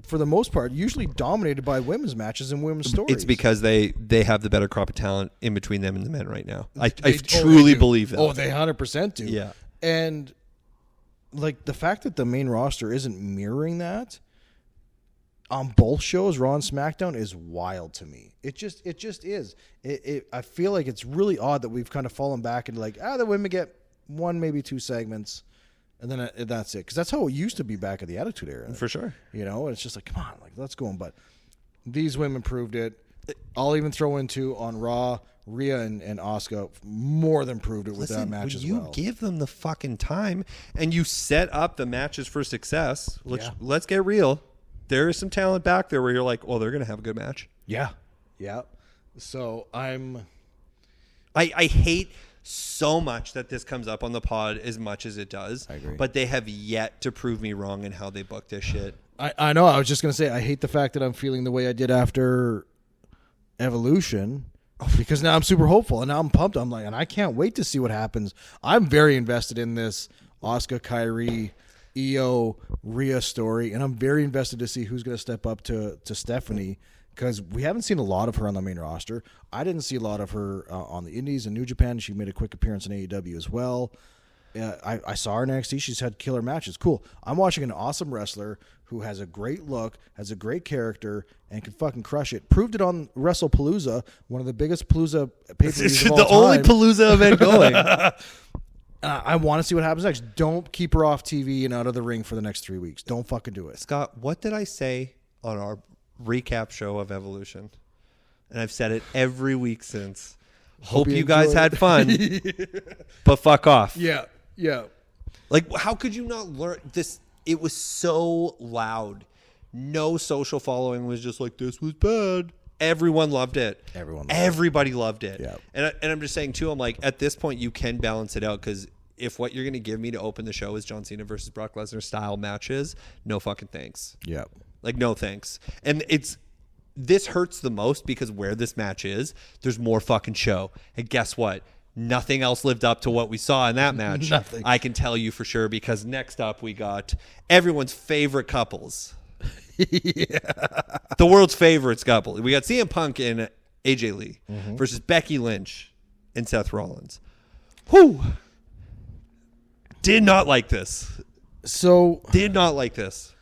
for the most part, usually dominated by women's matches and women's stories. It's because they have the better crop of talent in between them and the men right now. I truly believe that. Oh, they 100% do. Yeah. And like the fact that the main roster isn't mirroring that on both shows, Raw and SmackDown, is wild to me. It just is. I feel like it's really odd that we've kind of fallen back into like, the women get one, maybe two segments, and then that's it. Because that's how it used to be back at the Attitude Era. For sure. You know, it's just like, come on, like let's go on. But these women proved it. I'll even throw into on Raw, Rhea and Asuka more than proved it with that match as well. You give them the fucking time and you set up the matches for success. Let's get real. There is some talent back there where you're like, oh, they're going to have a good match. Yeah. Yeah. So I hate so much that this comes up on the pod as much as it does. I agree. But they have yet to prove me wrong in how they book this shit. I know. I was just going to say, I hate the fact that I'm feeling the way I did after Evolution because now I'm super hopeful and now I'm pumped. I'm like, and I can't wait to see what happens. I'm very invested in this Asuka, Kyrie, Io, Rhea story, and I'm very invested to see who's going to step up to Stephanie because we haven't seen a lot of her on the main roster. I didn't see a lot of her on the Indies and New Japan. She made a quick appearance in AEW as well. I saw her in NXT. She's had killer matches. Cool. I'm watching an awesome wrestler who has a great look, has a great character, and can fucking crush it. Proved it on WrestlePalooza, one of the biggest Palooza pay-per-views of all time. The only Palooza event going. I want to see what happens next. Don't keep her off TV and out of the ring for the next 3 weeks. Don't fucking do it. Scott, what did I say on our recap show of Evolution? And I've said it every week since. Hope you guys had fun, but fuck off. Yeah. Like, how could you not learn this? It was so loud. No social following was just like, this was bad. Everyone loved it. Everybody loved it. Yeah. And I'm just saying, too, I'm like, at this point, you can balance it out because if what you're going to give me to open the show is John Cena versus Brock Lesnar style matches, no fucking thanks. Yeah. Like, no thanks. And this hurts the most because where this match is, there's more fucking show. And guess what? Nothing else lived up to what we saw in that match. Nothing. I can tell you for sure because next up we got everyone's favorite couples. The world's favorite couple. We got CM Punk and AJ Lee versus Becky Lynch and Seth Rollins. Whew. Did not like this. Did not like this.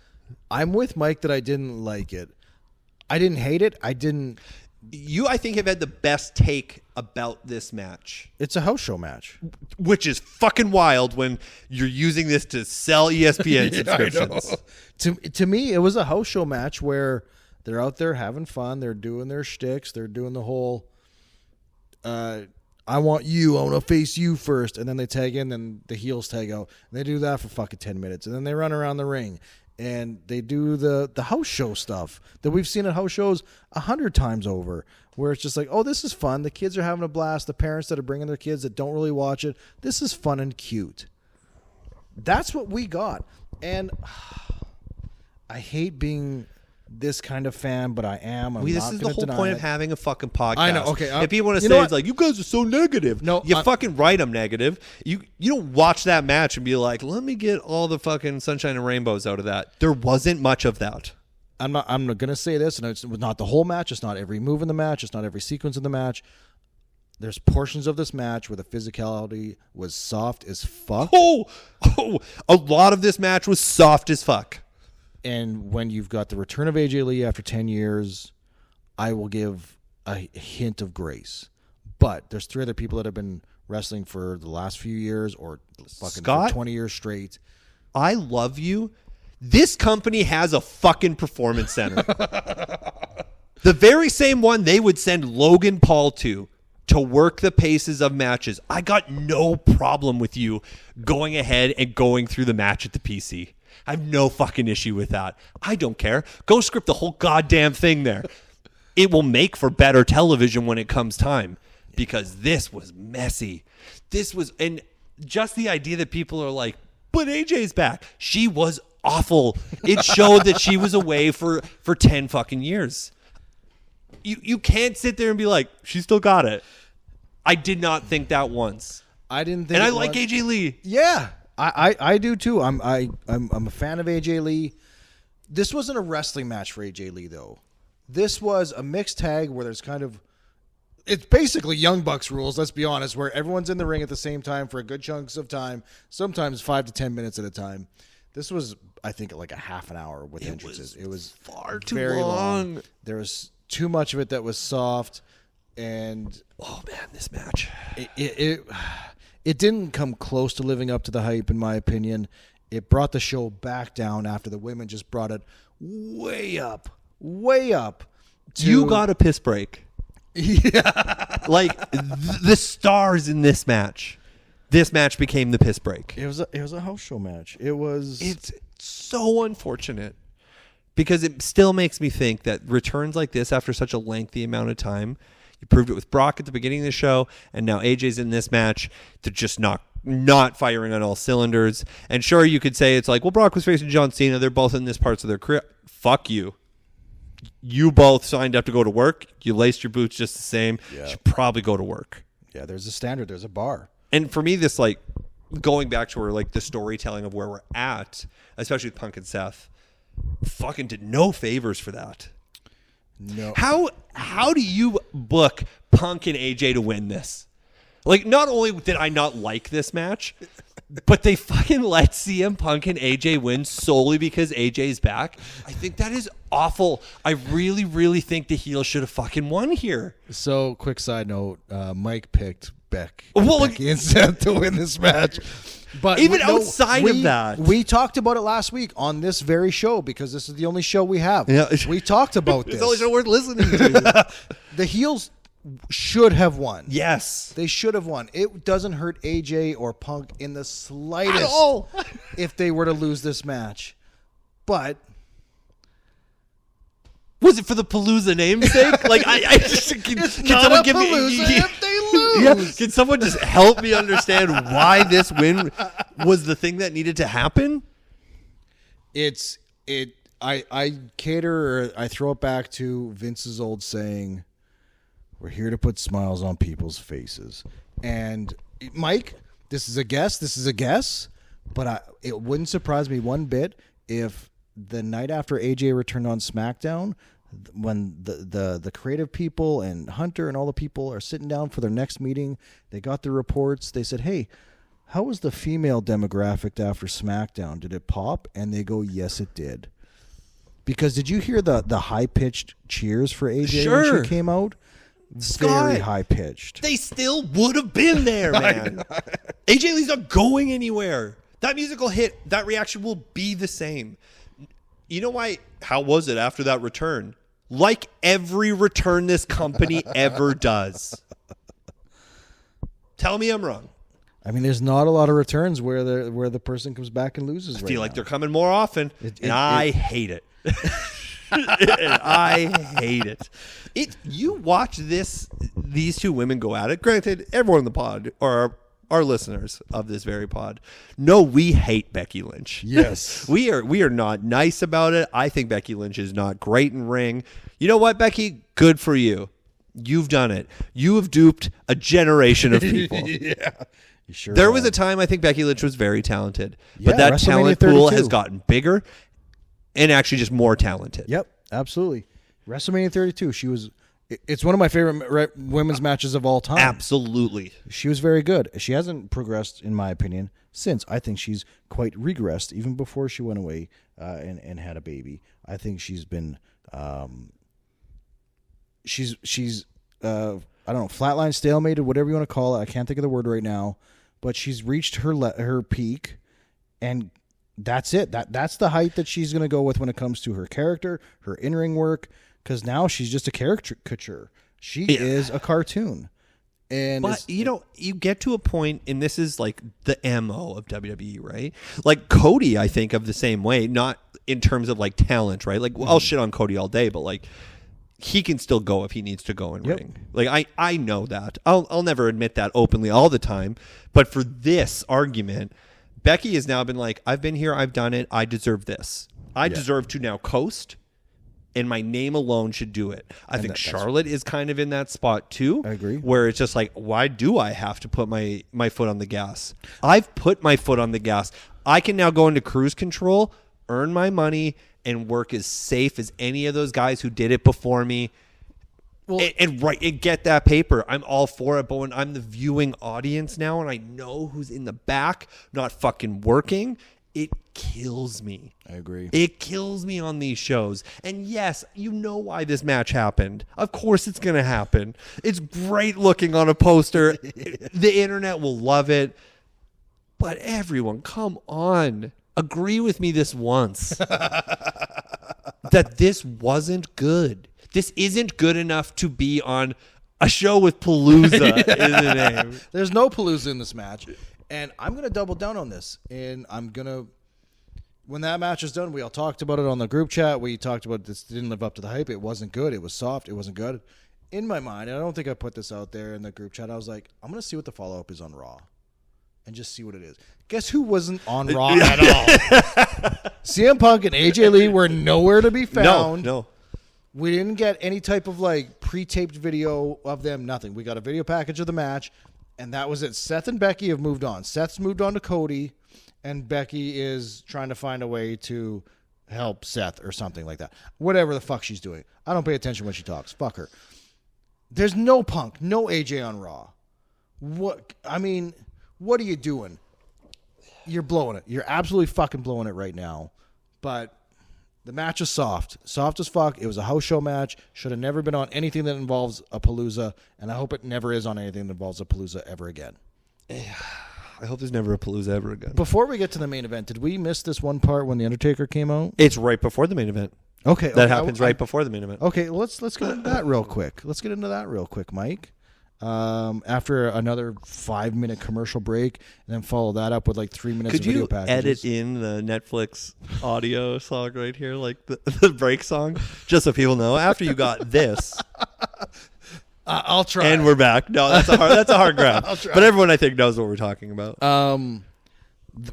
I'm with Mike that I didn't like it. I didn't hate it. You, I think, have had the best take about this match. It's a house show match. Which is fucking wild when you're using this to sell ESPN subscriptions. To me, it was a house show match where they're out there having fun. They're doing their shticks. They're doing the whole, I want to face you first. And then they tag in, and the heels tag out. And they do that for fucking 10 minutes. And then they run around the ring. And they do the house show stuff that we've seen at house shows 100 times over, where it's just like, oh, this is fun. The kids are having a blast. The parents that are bringing their kids that don't really watch it, this is fun and cute. That's what we got. And I hate being this kind of fan, but I am. This is the whole point of having a fucking podcast. I know. Okay. If people want to say it's like, you guys are so negative. No, you fucking write them negative. You don't watch that match and be like, let me get all the fucking sunshine and rainbows out of that. There wasn't much of that. I'm not going to say this, and it's not the whole match. It's not every move in the match. It's not every sequence in the match. There's portions of this match where the physicality was soft as fuck. Oh, a lot of this match was soft as fuck. And when you've got the return of AJ Lee after 10 years, I will give a hint of grace. But there's 3 other people that have been wrestling for the last few years or fucking Scott? for 20 years straight. I love you. This company has a fucking performance center. The very same one they would send Logan Paul to work the paces of matches. I got no problem with you going ahead and going through the match at the PC. I have no fucking issue with that. I don't care. Go script the whole goddamn thing there. It will make for better television when it comes time, because this was messy. And just the idea that people are like, but AJ's back. She was awful. It showed that she was away for 10 fucking years. You can't sit there and be like, she still got it. I did not think that once. I didn't think And I it like was. AJ Lee. Yeah, I do too. I'm a fan of AJ Lee. This wasn't a wrestling match for AJ Lee though. This was a mixed tag where there's it's basically Young Bucks rules, let's be honest, where everyone's in the ring at the same time for a good chunks of time, sometimes 5 to 10 minutes at a time. This was, I think, like a half an hour with entrances. It was far too very long. There was too much of it that was soft, and Oh man, this match. it didn't come close to living up to the hype, in my opinion. It brought the show back down after the women just brought it way up. You got a piss break. Yeah. Like the stars in this match. This match became the piss break. It was a house show match. It's so unfortunate because it still makes me think that returns like this after such a lengthy amount of time, you proved it with Brock at the beginning of the show, and now AJ's in this match, they're just not firing on all cylinders. And sure, you could say it's like, well, Brock was facing John Cena. They're both in this parts of their career. Fuck you. You both signed up to go to work. You laced your boots just the same. Yeah. You should probably go to work. Yeah, there's a standard. There's a bar. And for me, this, like, going back to where, like, the storytelling of where we're at, especially with Punk and Seth, fucking did no favors for that. No. How do you book Punk and AJ to win this? Like, not only did I not like this match, but they fucking let CM Punk and AJ win solely because AJ's back. I think that is awful. I really, really think the heel should have fucking won here. So, quick side note, Mike picked Becky Well, and Seth to win this match. But even outside of that. We talked about it last week on this very show because this is the only show we have. Yeah. We talked about this. It's the only show worth listening to. The heels should have won. Yes. They should have won. It doesn't hurt AJ or Punk in the slightest At all. if they were to lose this match. But was it for the Palooza namesake? Like, I just can someone give me? if they lose. Yeah, can someone just help me understand why this win was the thing that needed to happen? I cater, or I throw it back to Vince's old saying, "We're here to put smiles on people's faces." And Mike, this is a guess, but it wouldn't surprise me one bit if the night after AJ returned on SmackDown, when the creative people and Hunter and all the people are sitting down for their next meeting, they got the reports. They said, "Hey, how was the female demographic after SmackDown? Did it pop?" And they go, "Yes, it did." Because did you hear the high-pitched cheers for AJ when Sure. she came out? Scott, Very high-pitched. They still would have been there, man. AJ Lee's not going anywhere. That musical hit, that reaction will be the same. You know why? How was it after that return? Like every return this company ever does. Tell me I'm wrong. I mean, there's not a lot of returns where the person comes back and loses. I feel like they're coming more often, and I hate it. And I hate it. You watch these two women go at it. Granted, everyone in the pod, or our listeners of this very pod, know we hate Becky Lynch. Yes. we are not nice about it. I think Becky Lynch is not great in ring. You know what, Becky? Good for you. You've done it. You have duped a generation of people. Yeah. You sure There are. was a time I think Becky Lynch was very talented, Yeah, but that WrestleMania talent pool 32. has gotten bigger and actually just more talented. Yep, absolutely. WrestleMania 32. She was. It's one of my favorite women's matches of all time. Absolutely. She was very good. She hasn't progressed, in my opinion, since. I think she's quite regressed, even before she went away and had a baby. I think she's been. She's I don't know, flatline, stalemated, whatever you want to call it. I can't think of the word right now, but she's reached her peak, and that's it. That's the height that she's going to go with when it comes to her character, her in-ring work, because now she's just a caricature. She is a cartoon. But you get to a point, and this is like the MO of WWE, right? Like Cody, I think of the same way, not in terms of like talent, right? Like I'll shit on Cody all day, but like he can still go if he needs to go in ring. Like I know that. I'll never admit that openly all the time, but for this argument, Becky has now been like, I've been here, I've done it, I deserve this. I deserve to now coast. And my name alone should do it. I think Charlotte is kind of in that spot too. I agree. Where it's just like, why do I have to put my foot on the gas? I've put my foot on the gas. I can now go into cruise control, earn my money, and work as safe as any of those guys who did it before me. Well, and get that paper. I'm all for it. But when I'm the viewing audience now and I know who's in the back, not fucking working, it kills me. I agree. It kills me on these shows. And yes, you know why this match happened. Of course it's going to happen. It's great looking on a poster. The internet will love it. But everyone, come on. Agree with me this once. That this wasn't good. This isn't good enough to be on a show with Palooza in the name. There's no Palooza in this match. And I'm going to double down on this. And I'm going to, when that match is done, we all talked about it on the group chat. We talked about this didn't live up to the hype. It wasn't good. It was soft. It wasn't good. In my mind, and I don't think I put this out there in the group chat, I was like, I'm going to see what the follow-up is on Raw. And just see what it is. Guess who wasn't on Raw at all? CM Punk and AJ Lee were nowhere to be found. No. We didn't get any type of like pre-taped video of them, nothing. We got a video package of the match. And that was it. Seth and Becky have moved on. Seth's moved on to Cody, and Becky is trying to find a way to help Seth or something like that. Whatever the fuck she's doing. I don't pay attention when she talks. Fuck her. There's no Punk, no AJ on Raw. What are you doing? You're blowing it. You're absolutely fucking blowing it right now. But the match is soft. Soft as fuck. It was a house show match. Should have never been on anything that involves a Palooza, and I hope it never is on anything that involves a Palooza ever again. I hope there's never a Palooza ever again. Before we get to the main event, did we miss this one part when The Undertaker came out? It's right before the main event. Okay. That happens right before the main event. Okay, let's get into that real quick. Mike. After another 5-minute commercial break, and then follow that up with like 3 minutes of video packages. Could you edit in the Netflix audio song right here, like the break song, just so people know? After you got this, I'll try. And we're back. No, that's a hard grab. But everyone, I think, knows what we're talking about.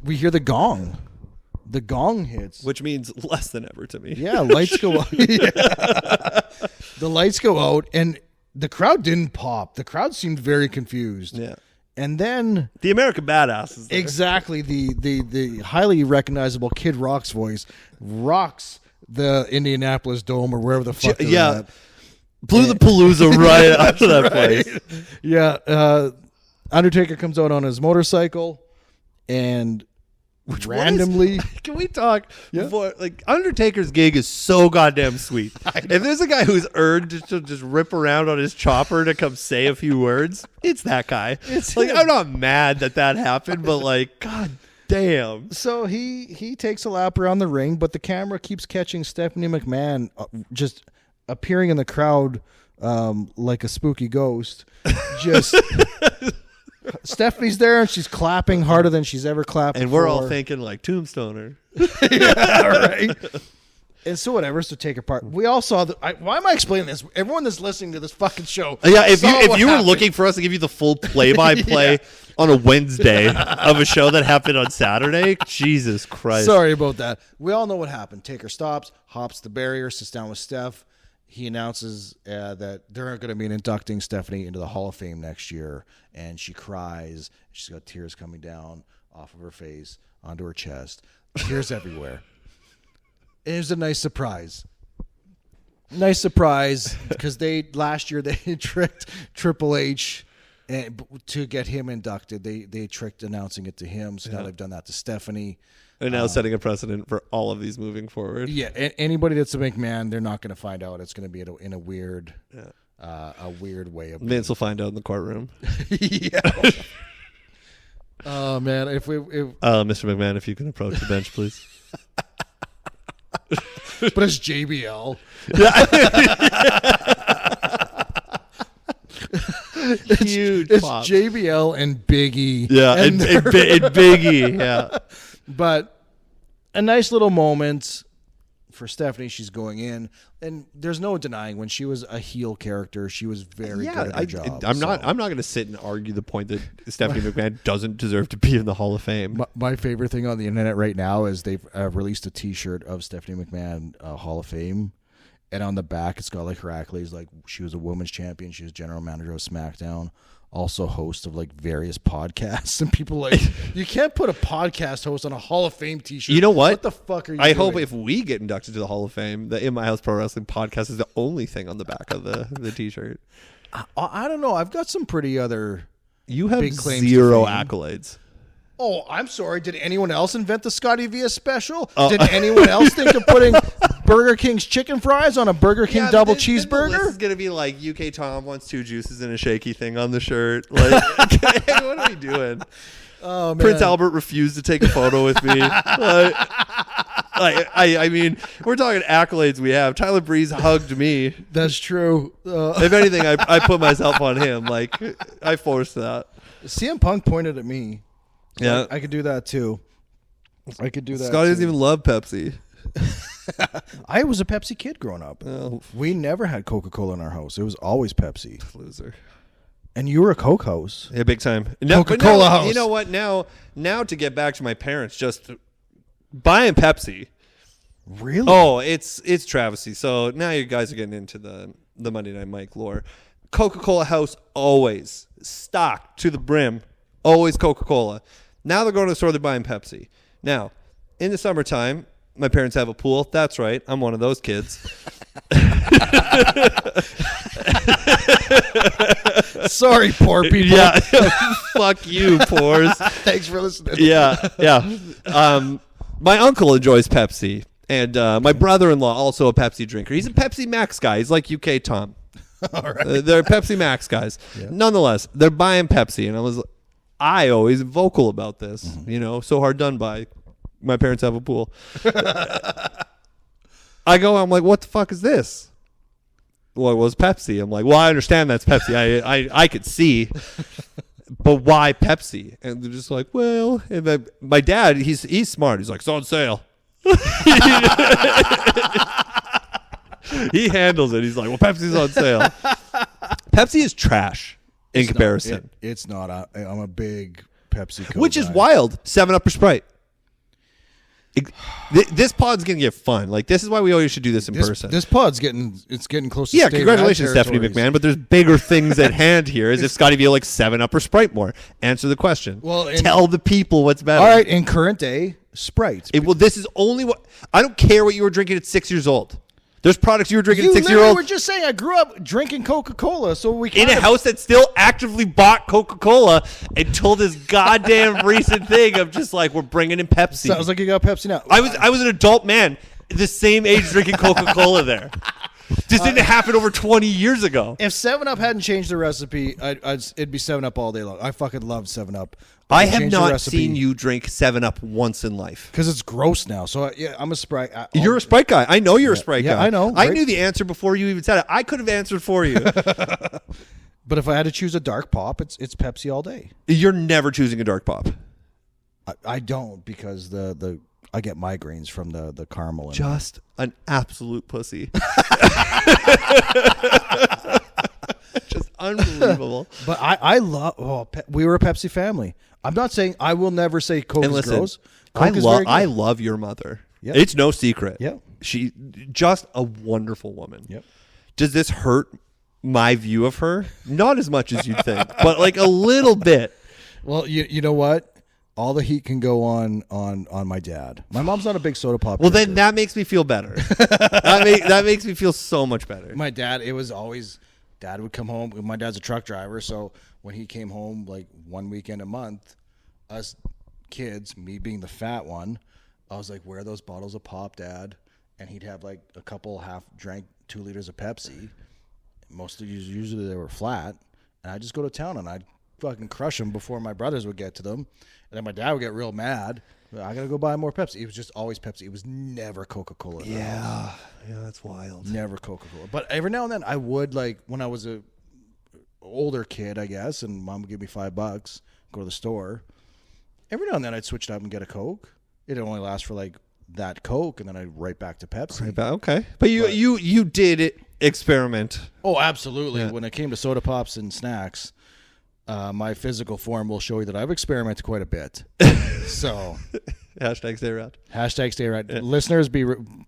We hear the gong. The gong hits, which means less than ever to me. Yeah, lights go out. The lights go out, and the crowd didn't pop. The crowd seemed very confused. Yeah. And then the American Badass is there. Exactly. The highly recognizable Kid Rock's voice rocks the Indianapolis Dome or wherever the fuck they're at. Blew the Palooza right out of that place. Yeah. Undertaker comes out on his motorcycle and randomly. Can we talk before? Like, Undertaker's gig is so goddamn sweet. If there's a guy who's earned to just rip around on his chopper to come say a few words, it's that guy. It's like, I'm not mad that happened, but like, god damn. So he takes a lap around the ring, but the camera keeps catching Stephanie McMahon just appearing in the crowd like a spooky ghost. Just Stephanie's there and she's clapping harder than she's ever clapped and before. We're all thinking like Tombstoner. Yeah, right. And so whatever, so take her part. We all saw why am I explaining this? Everyone that's listening to this fucking show. Yeah, if you were looking for us to give you the full play-by-play on a Wednesday of a show that happened on Saturday, Jesus Christ. Sorry about that. We all know what happened. Taker stops, hops the barrier, sits down with Steph. He announces that they're going to be inducting Stephanie into the Hall of Fame next year, and she cries. She's got tears coming down off of her face, onto her chest, tears everywhere. It was a nice surprise. Nice surprise because last year they tricked Triple H to get him inducted. They tricked announcing it to him, so now they've done that to Stephanie. They're now setting a precedent for all of these moving forward. Yeah, anybody that's a McMahon, they're not going to find out. It's going to be in a weird a weird way of. Vince will find out in the courtroom. Yeah. Oh man, if Mr. McMahon, if you can approach the bench, please. but it's JBL. Huge. It's pop. JBL and Biggie. Yeah, and Biggie. Yeah, but a nice little moment for Stephanie. She's going in, and there's no denying when she was a heel character, she was very good at her job. I'm not going to sit and argue the point that Stephanie McMahon doesn't deserve to be in the Hall of Fame. My favorite thing on the internet right now is they've released a T-shirt of Stephanie McMahon Hall of Fame, and on the back it's got like her accolades, like she was a women's champion, she was general manager of SmackDown, also host of like various podcasts, and people like, you can't put a podcast host on a Hall of Fame T-shirt. You know what? What the fuck are you I doing? hope if we get inducted to the Hall of Fame, the In My House Pro Wrestling podcast is the only thing on the back of the T-shirt. I don't know. I've got some pretty other. You have big claims to zero fame. accolades. Oh, I'm sorry. Did anyone else invent the Scotty Via special? Did anyone else think of putting Burger King's chicken fries on a Burger King double This cheeseburger? is gonna be like UK Tom wants 2 juices and a shaky thing on the shirt. Like, what are we doing? Oh, man. Prince Albert refused to take a photo with me. I mean, we're talking accolades we have. Tyler Breeze hugged me. That's true. If anything, I put myself on him. Like, I forced that. CM Punk pointed at me. Yeah. I could do that too. I could do that. Scotty doesn't too. even love Pepsi. I was a Pepsi kid growing up. Oh. We never had Coca-Cola in our house. It was always Pepsi. Loser. And you were a Coke house. Yeah, big time. No, Coca-Cola but now, house. You know what? Now to get back to my parents, just buying Pepsi. Really? Oh, it's travesty. So now you guys are getting into the Monday Night Mike lore. Coca-Cola house always stocked to the brim. Always Coca-Cola. Now they're going to the store, they're buying Pepsi. Now, in the summertime, my parents have a pool. That's right. I'm one of those kids. Sorry, poor people. Yeah. Fuck you, pores. Thanks for listening. Yeah. My uncle enjoys Pepsi. And my brother-in-law, also a Pepsi drinker. He's a Pepsi Max guy. He's like UK Tom. All right. They're Pepsi Max guys. Yeah. Nonetheless, they're buying Pepsi. And I always vocal about this. Mm-hmm. So hard done by. My parents have a pool. I'm like, what the fuck is this? Well, it was Pepsi. I'm like, well, I understand that's Pepsi. I could see. But why Pepsi? And they're just like, well, and my dad, he's smart. He's like, it's on sale. He handles it. He's like, well, Pepsi's on sale. Pepsi is trash in comparison. It's not. I'm a big Pepsi Coke Which is guy. wild. 7-Up or Sprite. This pod's gonna get fun. Like, this is why we always should do this in person. This pod's getting close to yeah, state congratulations, rad Stephanie territories. McMahon. But there's bigger things at hand here. As if Scotty Vio likes 7-Up or Sprite more. Answer the question. Well, tell the people what's better. All right, in current day, Sprite. This is only what I don't care what you were drinking at 6 years old. There's products you were drinking at 6 years You old were just saying I grew up drinking Coca-Cola, so we in a house that still actively bought Coca-Cola until this goddamn recent thing of just like, we're bringing in Pepsi. Sounds like you got Pepsi now. I was an adult man, the same age drinking Coca-Cola there. This didn't happen over 20 years ago. If 7-Up hadn't changed the recipe, it'd be 7-Up all day long. I fucking love 7-Up. I have not seen you drink 7-Up once in life. Because it's gross now. So, yeah, I'm a Sprite. You're a Sprite guy. I know you're a Sprite guy. I know. I Right? knew the answer before you even said it. I could have answered for you. But if I had to choose a dark pop, it's Pepsi all day. You're never choosing a dark pop. I don't, because I get migraines from the caramel. Just an absolute pussy. Just unbelievable. But I love. We were a Pepsi family. I'm not saying I will never say Coke is gross. Coke is very good. I love your mother. Yep. It's no secret. Yep. She just a wonderful woman. Yep. Does this hurt my view of her? Not as much as you'd think, but like a little bit. Well, you know what? All the heat can go on my dad. My mom's not a big soda pop. Well, drinker. then that makes me feel better. that makes me feel so much better. My dad, it was always, Dad would come home. My dad's a truck driver, so when he came home like one weekend a month, us kids, me being the fat one, I was like, where are those bottles of pop, Dad? And he'd have like a couple half drank 2 liters of Pepsi. usually they were flat, and I just go to town and I'd fucking crush them before my brothers would get to them, and then my dad would get real mad. I gotta go buy more Pepsi. It was just always Pepsi. It was never Coca-Cola. Yeah, that's wild. Never Coca-Cola. But every now and then I would, like when I was a older kid, I guess, and mom would give me $5, go to the store. Every now and then I'd switch it up and get a Coke. It'd only last for like that Coke, and then I'd right back to Pepsi. Right back, okay. But you did experiment. Oh, absolutely. Yeah. When it came to soda pops and snacks, my physical form will show you that I've experimented quite a bit. So, Hashtag stay around. Hashtag stay around. Listeners,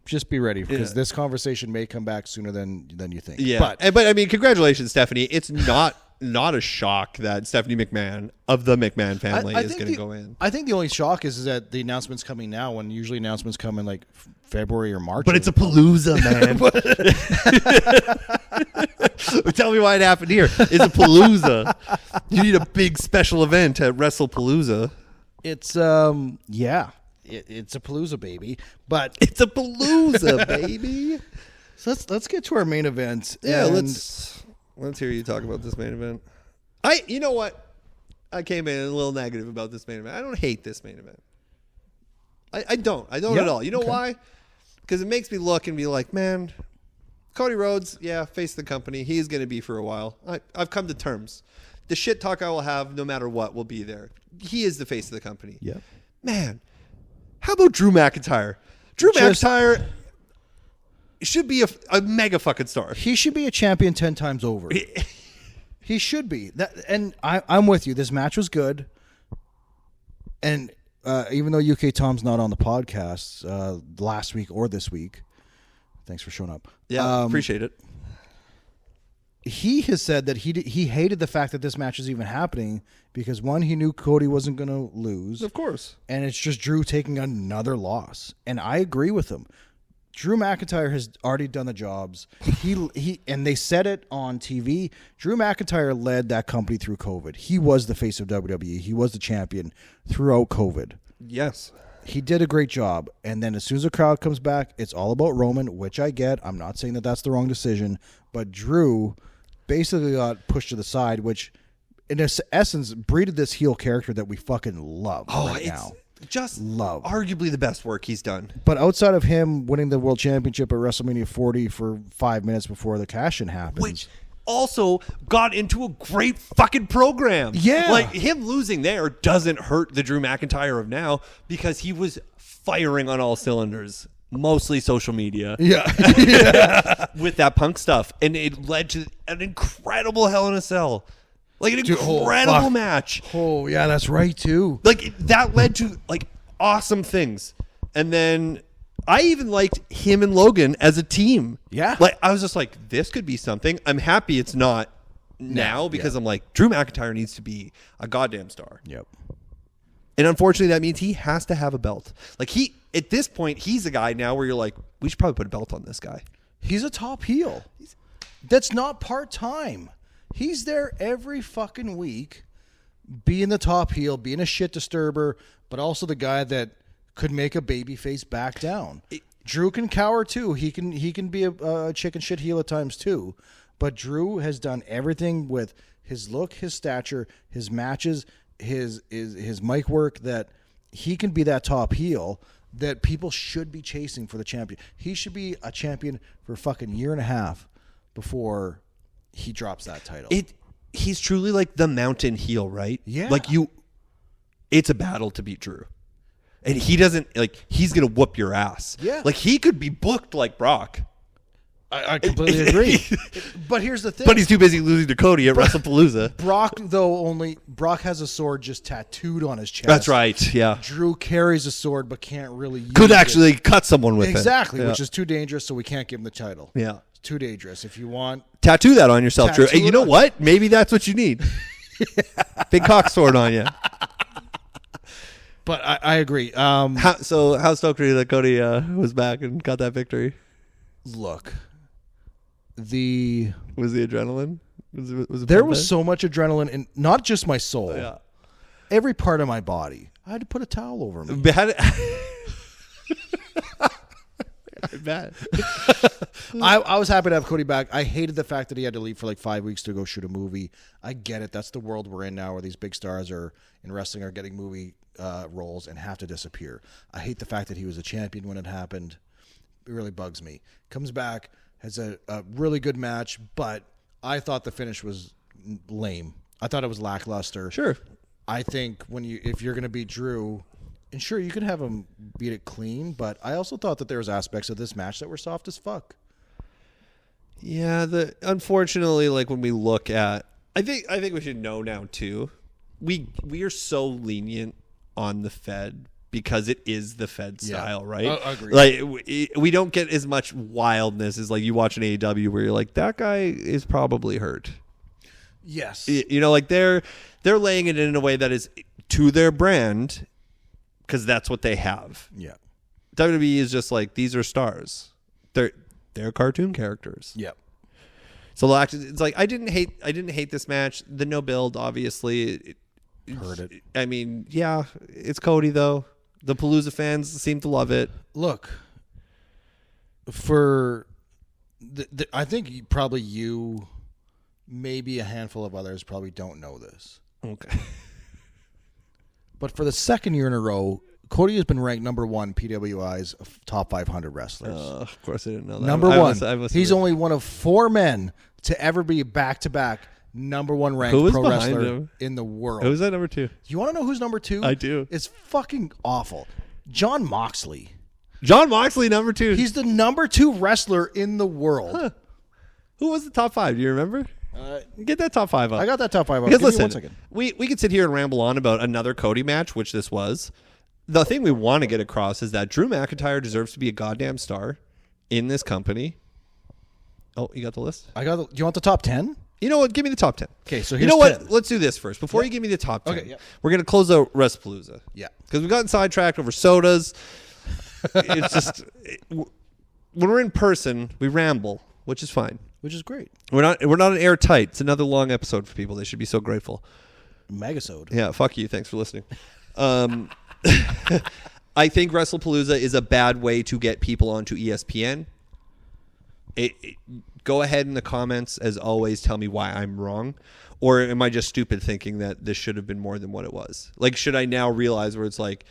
just be ready because this conversation may come back sooner than you think. Yeah, but I mean, congratulations, Stephanie. It's not a shock that Stephanie McMahon of the McMahon family is going to go in. I think the only shock is that the announcement's coming now when usually announcements come in like February or March. But it's a Palooza, man. Tell me why it happened here. It's a Palooza. You need a big special event at WrestlePalooza. It's it's a Palooza, baby. But it's a Palooza, baby. So let's get to our main event. Yeah, let's hear you talk about this main event. You know what? I came in a little negative about this main event. I don't hate this main event. I don't at all. You know why? Because it makes me look and be like, man, Cody Rhodes, face of the company. He's going to be for a while. I've come to terms. The shit talk I will have, no matter what, will be there. He is the face of the company. Yeah. Man, how about Drew McIntyre? McIntyre should be a mega fucking star. He should be a champion 10 times over. He should be. And I'm with you. This match was good. And even though UK Tom's not on the podcast last week or this week, thanks for showing up. Yeah, appreciate it. He has said that he hated the fact that this match is even happening because, one, he knew Cody wasn't going to lose. Of course. And it's just Drew taking another loss. And I agree with him. Drew McIntyre has already done the jobs. He and they said it on TV. Drew McIntyre led that company through COVID. He was the face of WWE. He was the champion throughout COVID. Yes. He did a great job. And then as soon as the crowd comes back, it's all about Roman, which I get. I'm not saying that that's the wrong decision. But Drew basically got pushed to the side, which in essence breeded this heel character that we fucking love now. Just love. Arguably the best work he's done. But outside of him winning the world championship at WrestleMania 40 for 5 minutes before the cash-in happens. Which also got into a great fucking program. Yeah. Like, him losing there doesn't hurt the Drew McIntyre of now because he was firing on all cylinders. Mostly social media. Yeah. With that Punk stuff. And it led to an incredible Hell in a Cell. Like an incredible match. Oh, yeah, that's right, too. Like, that led to, like, awesome things. And then I even liked him and Logan as a team. Yeah. Like, I was just like, this could be something. I'm happy it's not now because I'm like, Drew McIntyre needs to be a goddamn star. Yep. And unfortunately, that means he has to have a belt. Like, at this point, he's a guy now where you're like, we should probably put a belt on this guy. He's a top heel. That's not part-time. He's there every fucking week, being the top heel, being a shit disturber, but also the guy that could make a babyface back down. Drew can cower too. He can be a chicken shit heel at times too. But Drew has done everything with his look, his stature, his matches, his mic work that he can be that top heel that people should be chasing for the champion. He should be a champion for a fucking year and a half before he drops that title. He's truly like the mountain heel, right? Yeah. Like it's a battle to beat Drew. And he doesn't, like, he's going to whoop your ass. Yeah. Like, he could be booked like Brock. I completely agree. But here's the thing. But he's too busy losing to Cody at WrestlePalooza. Brock has a sword just tattooed on his chest. That's right, yeah. Drew carries a sword but can't really use Could actually cut someone with it. Exactly, Yeah. which is too dangerous, so we can't give him the title. Yeah. It's too dangerous. If you want... Tattoo that on yourself, Drew. Tattoo And you it know on. what? Maybe that's what you need. Big cock sword on you. But I agree. How stoked are you that Cody was back and got that victory? Look, Was the adrenaline? There was so much adrenaline in not just my soul, Yeah. every part of my body. I had to put a towel over me. I bet. I was happy to have Cody back. I hated the fact that he had to leave for like 5 weeks to go shoot a movie. I get it. That's the world we're in now, where these big stars are in wrestling are getting movie roles and have to disappear. I hate the fact that he was a champion when it happened. It really bugs me. Comes back, has a really good match, but I thought the finish was lame. I thought it was lackluster. Sure. I think if you're going to beat Drew, and sure, you can have him beat it clean, but I also thought that there was aspects of this match that were soft as fuck. Yeah, unfortunately, like when we look at, I think we should know now too. We are so lenient on the Fed because it is the Fed style, right? Agreed. Like we don't get as much wildness as like you watch an AEW where you're like, that guy is probably hurt. Yes. You know, like they're laying it in a way that is to their brand because that's what they have. Yeah. WWE is just like, these are stars. They're cartoon characters. Yep. So it's like I didn't hate this match. The no build, obviously. Heard it. I mean, yeah, it's Cody though. The Palooza fans seem to love it. Look, I think probably you, maybe a handful of others probably don't know this. Okay. But for the second year in a row, Cody has been ranked number one PWI's top 500 wrestlers. Of course I didn't know that. Number one. He's only one of 4 men to ever be back-to-back number one ranked pro wrestler in the world. Who's that number 2? You want to know who's number 2? I do. It's fucking awful. John Moxley. John Moxley, number 2. He's the number 2 wrestler in the world. Huh. Who was the top 5? Do you remember? Get that top 5 up. I got that top 5 up. Because Give me listen, 1 second. we could sit here and ramble on about another Cody match, which this was. The thing we want to get across is that Drew McIntyre deserves to be a goddamn star in this company. Oh, you got the list? Do you want the top 10? You know what? Give me the top 10. Okay, so you here's know what? 10. Let's do this first. Before you give me the top 10, Okay, yeah. we're going to close out WrestlePalooza. Yeah. Because we've gotten sidetracked over sodas. It's just, when we're in person, we ramble, which is fine. Which is great. We're not an airtight. It's another long episode for people. They should be so grateful. Megasode. Yeah, fuck you. Thanks for listening. I think WrestlePalooza is a bad way to get people onto ESPN. Go ahead in the comments, as always, tell me why I'm wrong. Or am I just stupid thinking that this should have been more than what it was? Like, should I now realize where it's like,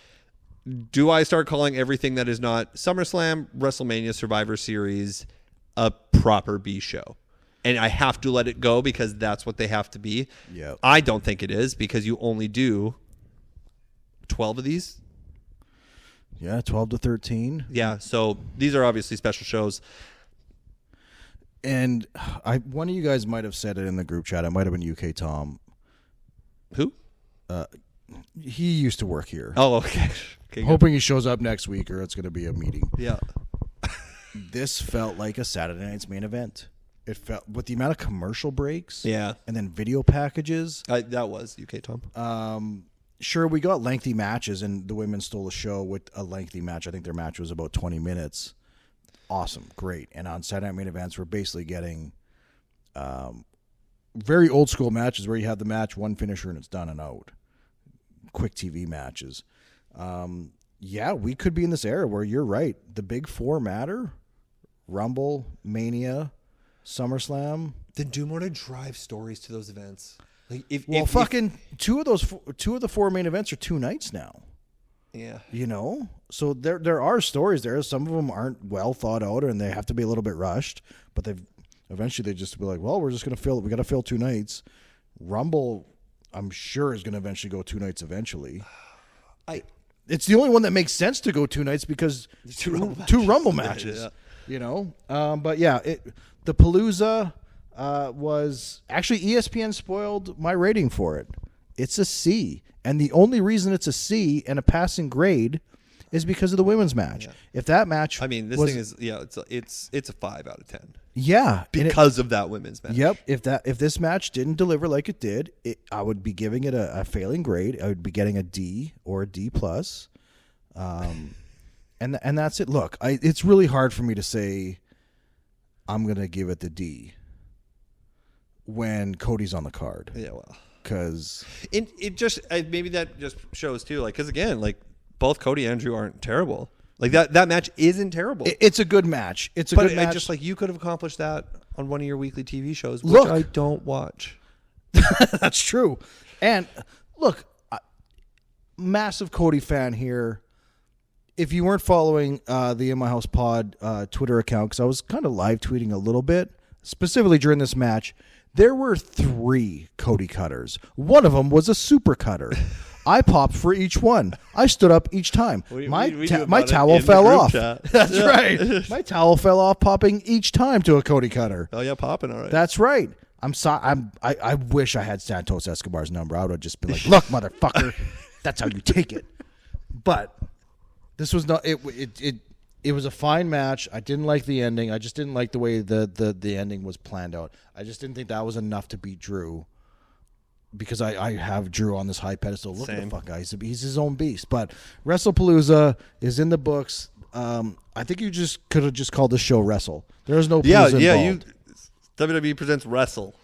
do I start calling everything that is not SummerSlam, WrestleMania, Survivor Series a proper B show? And I have to let it go because that's what they have to be. Yeah. I don't think it is because you only do 12 of these. Yeah, 12 to 13. Yeah, so these are obviously special shows. And one of you guys might have said it in the group chat. It might have been UK Tom. Who? He used to work here. Oh, okay. Hoping he shows up next week or it's going to be a meeting. Yeah. This felt like a Saturday night's main event. It felt with the amount of commercial breaks. Yeah. And then video packages. That was UK Tom. Sure, we got lengthy matches, and the women stole the show with a lengthy match. I think their match was about 20 minutes. Awesome, great. And on Saturday Night Main Events, we're basically getting very old school matches where you have the match, one finisher, and it's done and out. Quick TV matches. Yeah, we could be in this era where you're right. The big 4 matter. Rumble, Mania, SummerSlam. Then do more to drive stories to those events. Like if two of the 4 main events are 2 nights now. Yeah. You know? So there are stories there. Some of them aren't well thought out and they have to be a little bit rushed, but eventually they just be like, well, we're just going to fill it. We got to fill 2 nights. Rumble, I'm sure, is going to eventually go 2 nights eventually. It's the only one that makes sense to go 2 nights because two Rumble matches. Yeah. You know? But yeah, the Palooza was actually ESPN spoiled my rating for it. It's a C. And the only reason it's a C and a passing grade is because of the women's match. Yeah. If that match, thing is, it's a 5 out of 10. Yeah, because of that women's match. Yep. If this match didn't deliver like it did, I would be giving it a failing grade. I would be getting a D or a D plus. And that's it. Look, it's really hard for me to say I'm gonna give it the D when Cody's on the card. Yeah, well. Because it just maybe that just shows too, like, because again, like both Cody and Drew aren't terrible. Like that match isn't terrible. It's a good match. It's a good match. Just like you could have accomplished that on one of your weekly TV shows, which Look. I don't watch. That's true. And look, massive Cody fan here. If you weren't following the In My House Pod Twitter account, because I was kind of live tweeting a little bit, specifically during this match, there were 3 Cody cutters. One of them was a super cutter. I popped for each one. I stood up each time. My towel fell off. That's right. My towel fell off popping each time to a Cody cutter. Oh yeah, popping all right. That's right. I wish I had Santos Escobar's number. I would have just been like, "Look, motherfucker, that's how you take it." But this was not it. It was a fine match. I didn't like the ending. I just didn't like the way the ending was planned out. I just didn't think that was enough to beat Drew. Because I have Drew on this high pedestal. Look at the fuck guy. He's his own beast. But WrestlePalooza is in the books. I think you just could have just called the show Wrestle. There's no Palooza involved. WWE presents Wrestle.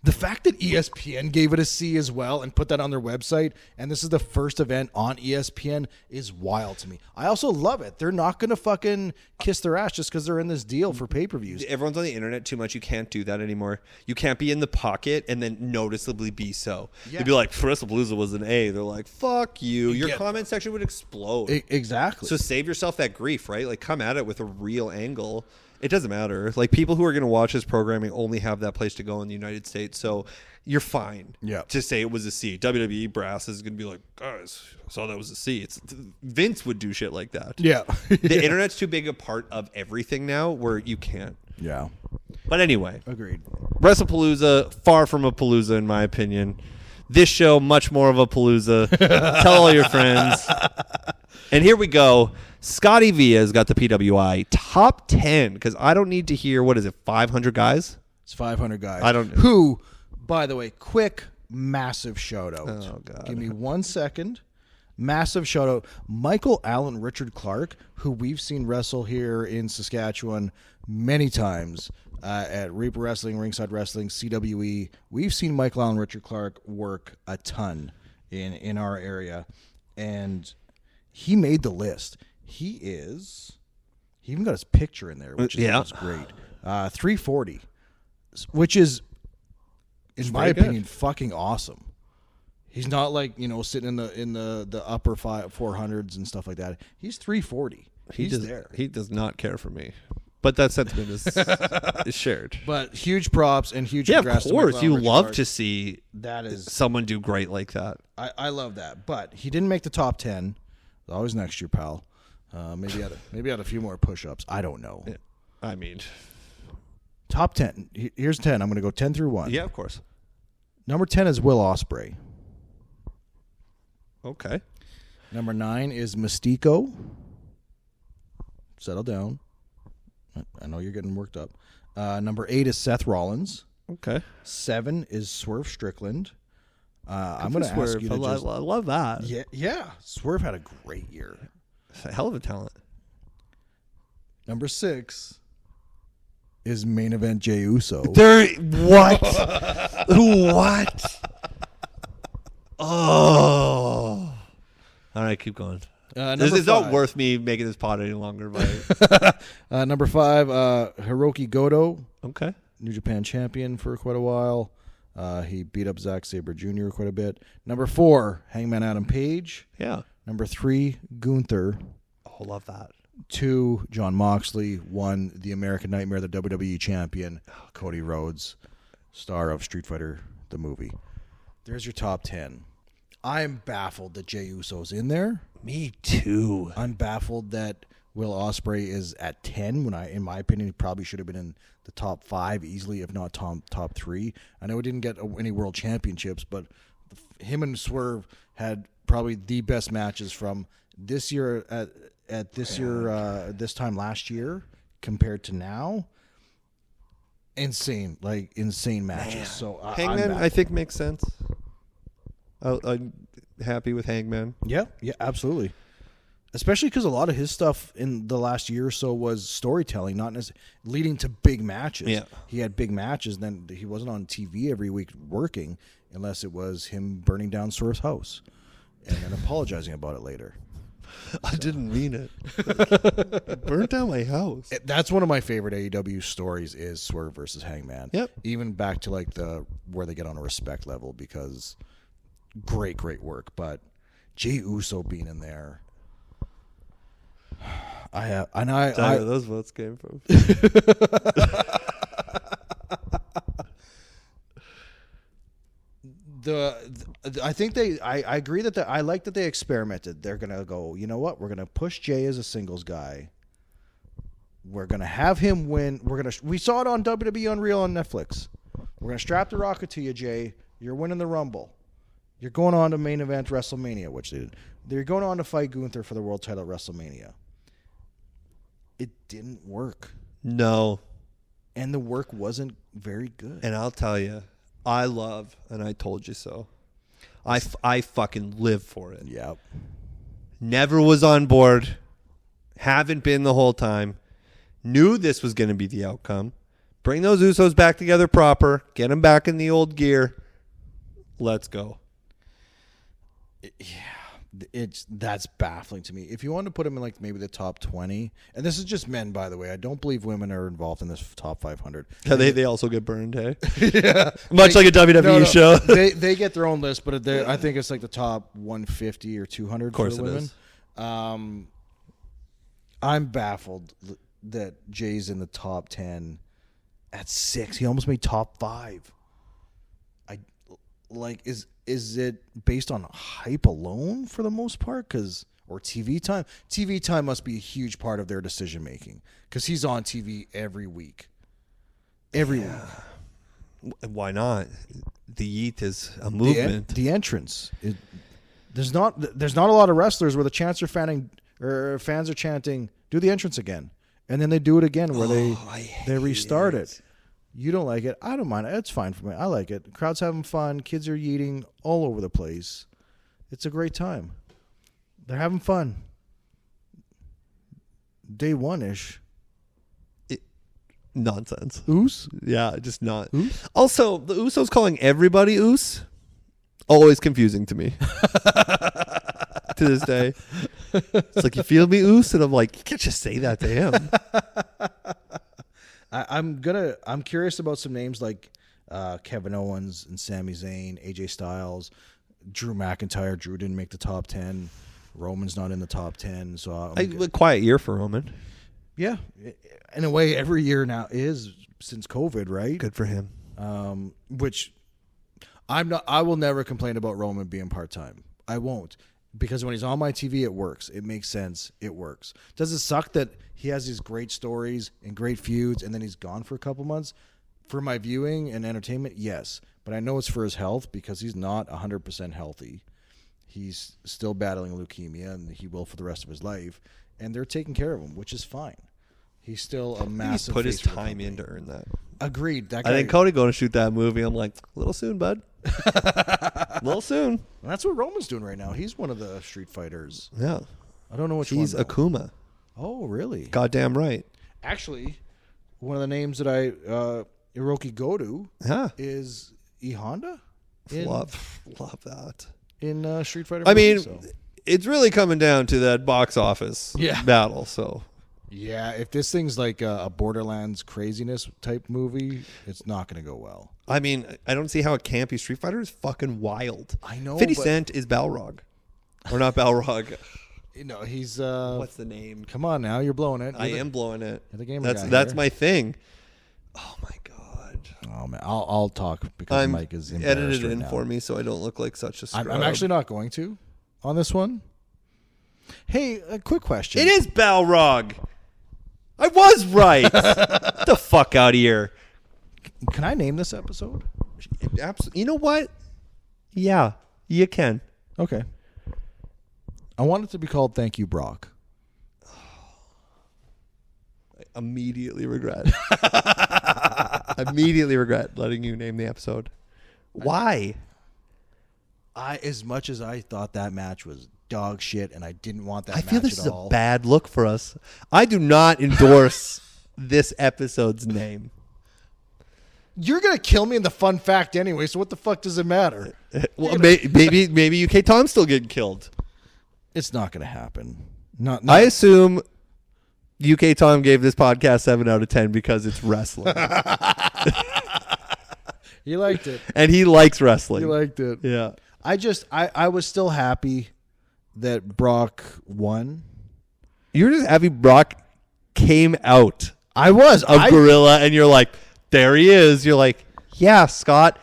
The fact that ESPN gave it a C as well and put that on their website, and this is the first event on ESPN, is wild to me. I also love it. They're not going to fucking kiss their ass just because they're in this deal for pay-per-views. Everyone's on the internet too much. You can't do that anymore. You can't be in the pocket and then noticeably be so. Yeah. They'd be like, WrestlePalooza was an A. They're like, fuck you. Your comment section would explode. Exactly. So save yourself that grief, right? Like, come at it with a real angle. It doesn't matter. Like, people who are going to watch this programming only have that place to go in the United States, so you're fine to say it was a C. WWE brass is going to be like, guys, I saw that was a C. Vince would do shit like that. Yeah. The internet's too big a part of everything now where you can't. Yeah. But anyway. Agreed. WrestlePalooza, far from a Palooza in my opinion. This show, much more of a Palooza. Tell all your friends. And here we go. Scotty Villa's got the PWI top 10 because I don't need to hear, 500 guys? It's 500 guys. I don't know. Who, by the way, quick, massive shout out. Oh, God. Give me 1 second. Massive shout out. Michael Allen Richard Clark, who we've seen wrestle here in Saskatchewan many times at Reaper Wrestling, Ringside Wrestling, CWE. We've seen Michael Allen Richard Clark work a ton in our area. And he made the list. He even got his picture in there, which is great. 340, which is, in my opinion, fucking awesome. He's not like, sitting in the upper 400s and stuff like that. He's 340. He's there. He does not care for me. But that sentiment is shared. But huge props and huge congrats. Of course. You love Clark. to see someone do great like that. I love that. But he didn't make the top 10. Always next year, pal. Maybe add a few more push-ups. I don't know. Yeah. I mean, top 10. Here's 10. I'm going to go 10 through 1. Yeah, of course. Number 10 is Will Ospreay. Okay. Number 9 is Mystico. Settle down. I know you're getting worked up. Number 8 is Seth Rollins. Okay. 7 is Swerve Strickland. I'm going to ask you to I love that. Yeah. Swerve had a great year. It's a hell of a talent. Number 6 is main event Jey Uso. What? What? Oh. All right, keep going. This is not worth me making this pod any longer. But number 5, Hiroki Goto. Okay. New Japan champion for quite a while. He beat up Zack Sabre Jr. quite a bit. Number 4, Hangman Adam Page. Yeah. Number 3, Gunther. Oh, love that. 2, Jon Moxley. 1, the American Nightmare, the WWE champion, Cody Rhodes, star of Street Fighter, the movie. There's your top 10. I'm baffled that Jey Uso's in there. Me too. I'm baffled that Will Ospreay is at 10 when in my opinion, he probably should have been in the top 5 easily, if not top 3. I know he didn't get any world championships, but him and Swerve had probably the best matches from this year at this time last year compared to now. Insane matches. Man. So Hangman, I think, makes sense. I'm happy with Hangman. Yeah, absolutely. Especially because a lot of his stuff in the last year or so was storytelling, not necessarily leading to big matches. Yeah. He had big matches, then he wasn't on TV every week working unless it was him burning down Swerve's house and then apologizing about it later. I didn't mean it. It burnt down my house. That's one of my favorite AEW stories is Swerve versus Hangman. Yep. Even back to like where they get on a respect level because great work. But Jey Uso being in there, Tell me where those votes came from. I think I agree that I like that they experimented. They're gonna go, you know what? We're gonna push Jay as a singles guy. We're gonna have him win. We saw it on WWE Unreal on Netflix. We're gonna strap the rocket to you, Jay. You're winning the Rumble. You're going on to main event WrestleMania, which they did. They're going on to fight Gunther for the world title at WrestleMania. It didn't work. No. And the work wasn't very good. And I'll tell you, I love, and I told you so. I fucking live for it. Yep. Never was on board. Haven't been the whole time. Knew this was going to be the outcome. Bring those Usos back together proper. Get them back in the old gear. Let's go. That's baffling to me. If you want to put them in like maybe the top 20, and this is just men, by the way. I don't believe women are involved in this top 500. Yeah, they also get burned, hey? Yeah. Much like a WWE show. They get their own list, but I think it's like the top 150 or 200 for the women. I'm baffled that Jay's in the top 10 at 6. He almost made top 5. Is it based on hype alone for the most part? Or TV time? TV time must be a huge part of their decision making because he's on TV every week. Every week. Why not? The Yeet is a movement. The entrance. There's not a lot of wrestlers where the fans are chanting, "Do the entrance again," and then they do it again where they restart it. You don't like it. I don't mind it. It's fine for me. I like it. The crowd's having fun. Kids are yeeting all over the place. It's a great time. They're having fun. Day one-ish. Nonsense. Oos? Yeah, just not. Oos? Also, the Usos calling everybody Oos, always confusing to me. To this day. It's like, you feel me, Oos? And I'm like, you can't just say that to him. I'm curious about some names like Kevin Owens and Sami Zayn, AJ Styles, Drew McIntyre. Drew didn't make the top 10. Roman's not in the top 10. So a quiet year for Roman. Yeah, in a way, every year now is since COVID, right? Good for him. Which I will never complain about Roman being part-time. I won't. Because when he's on my TV, it works. It makes sense. It works. Does it suck that he has these great stories and great feuds and then he's gone for a couple months? For my viewing and entertainment, yes. But I know it's for his health because he's not 100% healthy. He's still battling leukemia and he will for the rest of his life. And they're taking care of him, which is fine. He's still a massive. He's put his face of the time company. in to earn that. Agreed. That I guy, think Cody going to shoot that movie. I'm like, a little soon, bud. A little soon. That's what Roman's doing right now. He's one of the Street Fighters. Yeah. I don't know which He's one. Akuma. Oh, really? Goddamn right. Actually, one of the names that Hiroki Goto is E Honda. Love that. In Street Fighter. I mean, it's really coming down to that box office battle. So yeah, if this thing's like a Borderlands craziness type movie, it's not going to go well. I mean, I don't see how it can't be. Street Fighter is fucking wild. I know. 50 Cent is Balrog. Or not Balrog. No, he's what's the name? Come on now, you're blowing it. I am blowing it. You're the gamer guy That's here. my thing. Oh my god. Oh man, I'll talk because Mike is embarrassed edited right in now. for me so I don't look like such a scrub. I'm actually not going to on this one. Hey, a quick question. It is Balrog. I was right. Get the fuck out of here. Can I name this episode? Absolutely. You know what? Yeah, you can. Okay. I want it to be called Thank You, Brock. I immediately regret. Immediately regret letting you name the episode. Why? As much as I thought that match was dog shit and I didn't want that match I feel this at is all. a bad look for us. I do not endorse this episode's name. You're going to kill me in the fun fact anyway, so what the fuck does it matter? Well, maybe UK Tom's still getting killed. It's not going to happen. Not. I assume UK Tom gave this podcast 7 out of 10 because it's wrestling. He liked it. And he likes wrestling. He liked it. Yeah. I was still happy that Brock won. You're just happy Brock came out I was. of Gorilla, and you're like, there he is. You're like, yeah, Scott,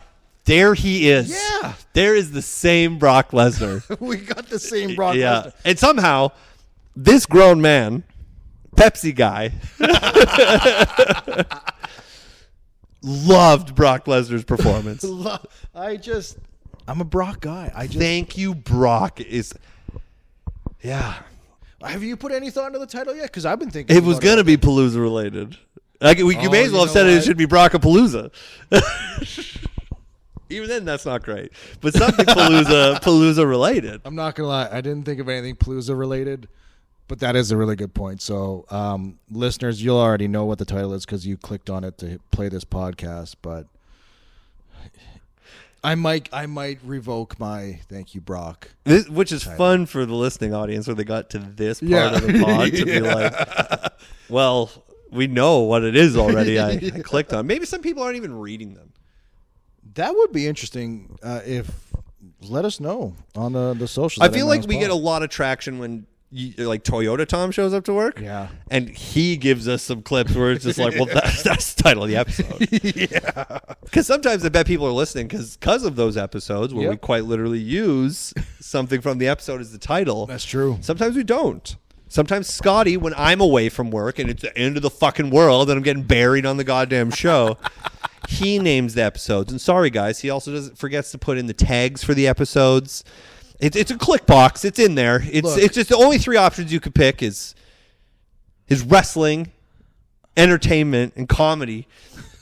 there he is. Yeah. There is the same Brock Lesnar. We got the same Brock Yeah. Lesnar. And somehow, this grown man, Pepsi guy, loved Brock Lesnar's performance. I'm a Brock guy. Thank you, Brock. Yeah. Have you put any thought into the title yet? Because I've been thinking It was going to be Palooza related. Like, you may as well have said it should be Brock-a-Palooza. Even then, that's not great. But something Palooza related. I'm not gonna lie. I didn't think of anything Palooza related, but that is a really good point. So, listeners, you'll already know what the title is because you clicked on it to play this podcast. But I might revoke my thank you, Brock. Which is fun for the listening audience where they got to this part of the pod to be like, well, we know what it is already. I clicked on. Maybe some people aren't even reading them. That would be interesting if let us know on the socials. I feel like we get a lot of traction when like Toyota Tom shows up to work. Yeah. And he gives us some clips where it's just like, well, that's the title of the episode. Yeah. Because sometimes I bet people are listening because of those episodes where we Yep. quite literally use something from the episode as the title. That's true. Sometimes we don't. Sometimes Scotty, when I'm away from work and it's the end of the fucking world and I'm getting buried on the goddamn show, he names the episodes. And sorry, guys, he also forgets to put in the tags for the episodes. It's a click box. It's in there. It's just the only 3 options you could pick is wrestling, entertainment, and comedy.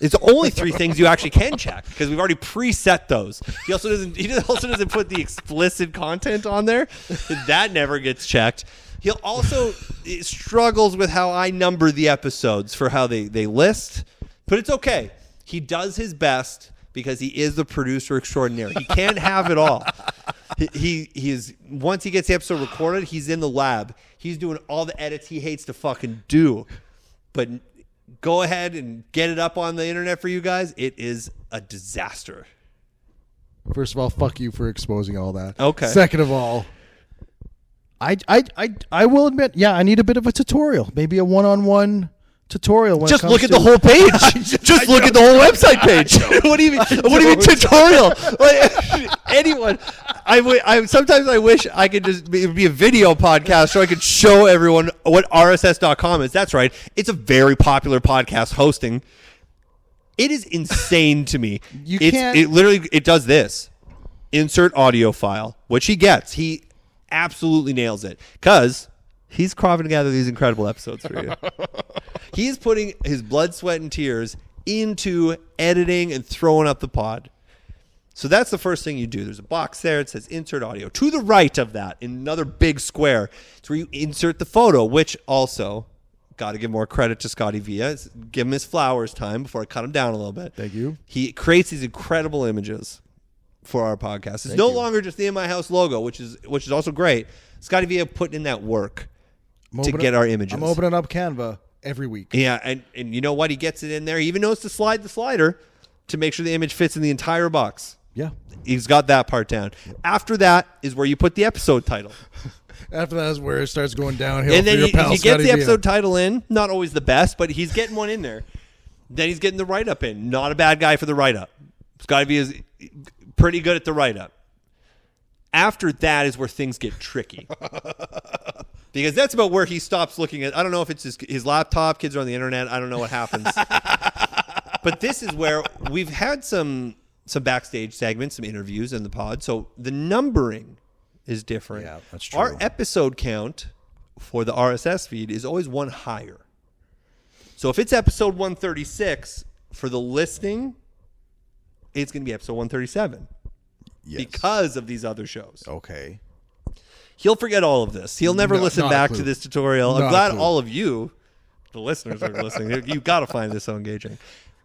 It's the only 3 things you actually can check because we've already preset those. He also doesn't put the explicit content on there. That never gets checked. He'll also struggles with how I number the episodes for how they list, but it's okay. He does his best because he is the producer extraordinaire. He can't have it all. He is once he gets the episode recorded, he's in the lab. He's doing all the edits he hates to fucking do. But go ahead and get it up on the internet for you guys. It is a disaster. First of all, fuck you for exposing all that. Okay. Second of all, I will admit, yeah, I need a bit of a tutorial. Maybe a one-on-one tutorial. When Just look at the whole page. Just look at the whole website page. What do you mean? What do you mean tutorial? Like, anyone? Sometimes I wish I could just be a video podcast so I could show everyone what RSS.com is. That's right. It's a very popular podcast hosting. It is insane to me. It does this. Insert audio file, which he gets. He absolutely nails it because he's carving together these incredible episodes for you. He's putting his blood, sweat, and tears into editing and throwing up the pod. So that's the first thing you do. There's a box there. It says insert audio. To the right of that, in another big square, it's where you insert the photo, which also, got to give more credit to Scotty Villa. Give him his flowers time before I cut him down a little bit. Thank you. He creates these incredible images for our podcast. It's no longer just the In My House logo, which is also great. Scotty Villa putting in that work to get our images. I'm opening up Canva every week. Yeah, and you know what? He gets it in there. He even knows to slide the slider to make sure the image fits in the entire box. Yeah. He's got that part down. After that is where you put the episode title. After that is where it starts going downhill. And then for your pal, he gets Scotty the Villa. episode title in. Not always the best, but he's getting one in there. Then he's getting the write-up in. Not a bad guy for the write-up. Scotty V is pretty good at the write-up. After that is where things get tricky. Because that's about where he stops looking at. I don't know if it's his laptop. Kids are on the internet. I don't know what happens. But this is where we've had some backstage segments, some interviews in the pod. So the numbering is different. Yeah, that's true. Our episode count for the RSS feed is always one higher. So if it's episode 136 for the listing, it's going to be episode 137. Yes. Because of these other shows. Okay. He'll forget all of this. He'll never listen back to this tutorial. I'm glad all of you, the listeners, are listening. You've got to find this so engaging.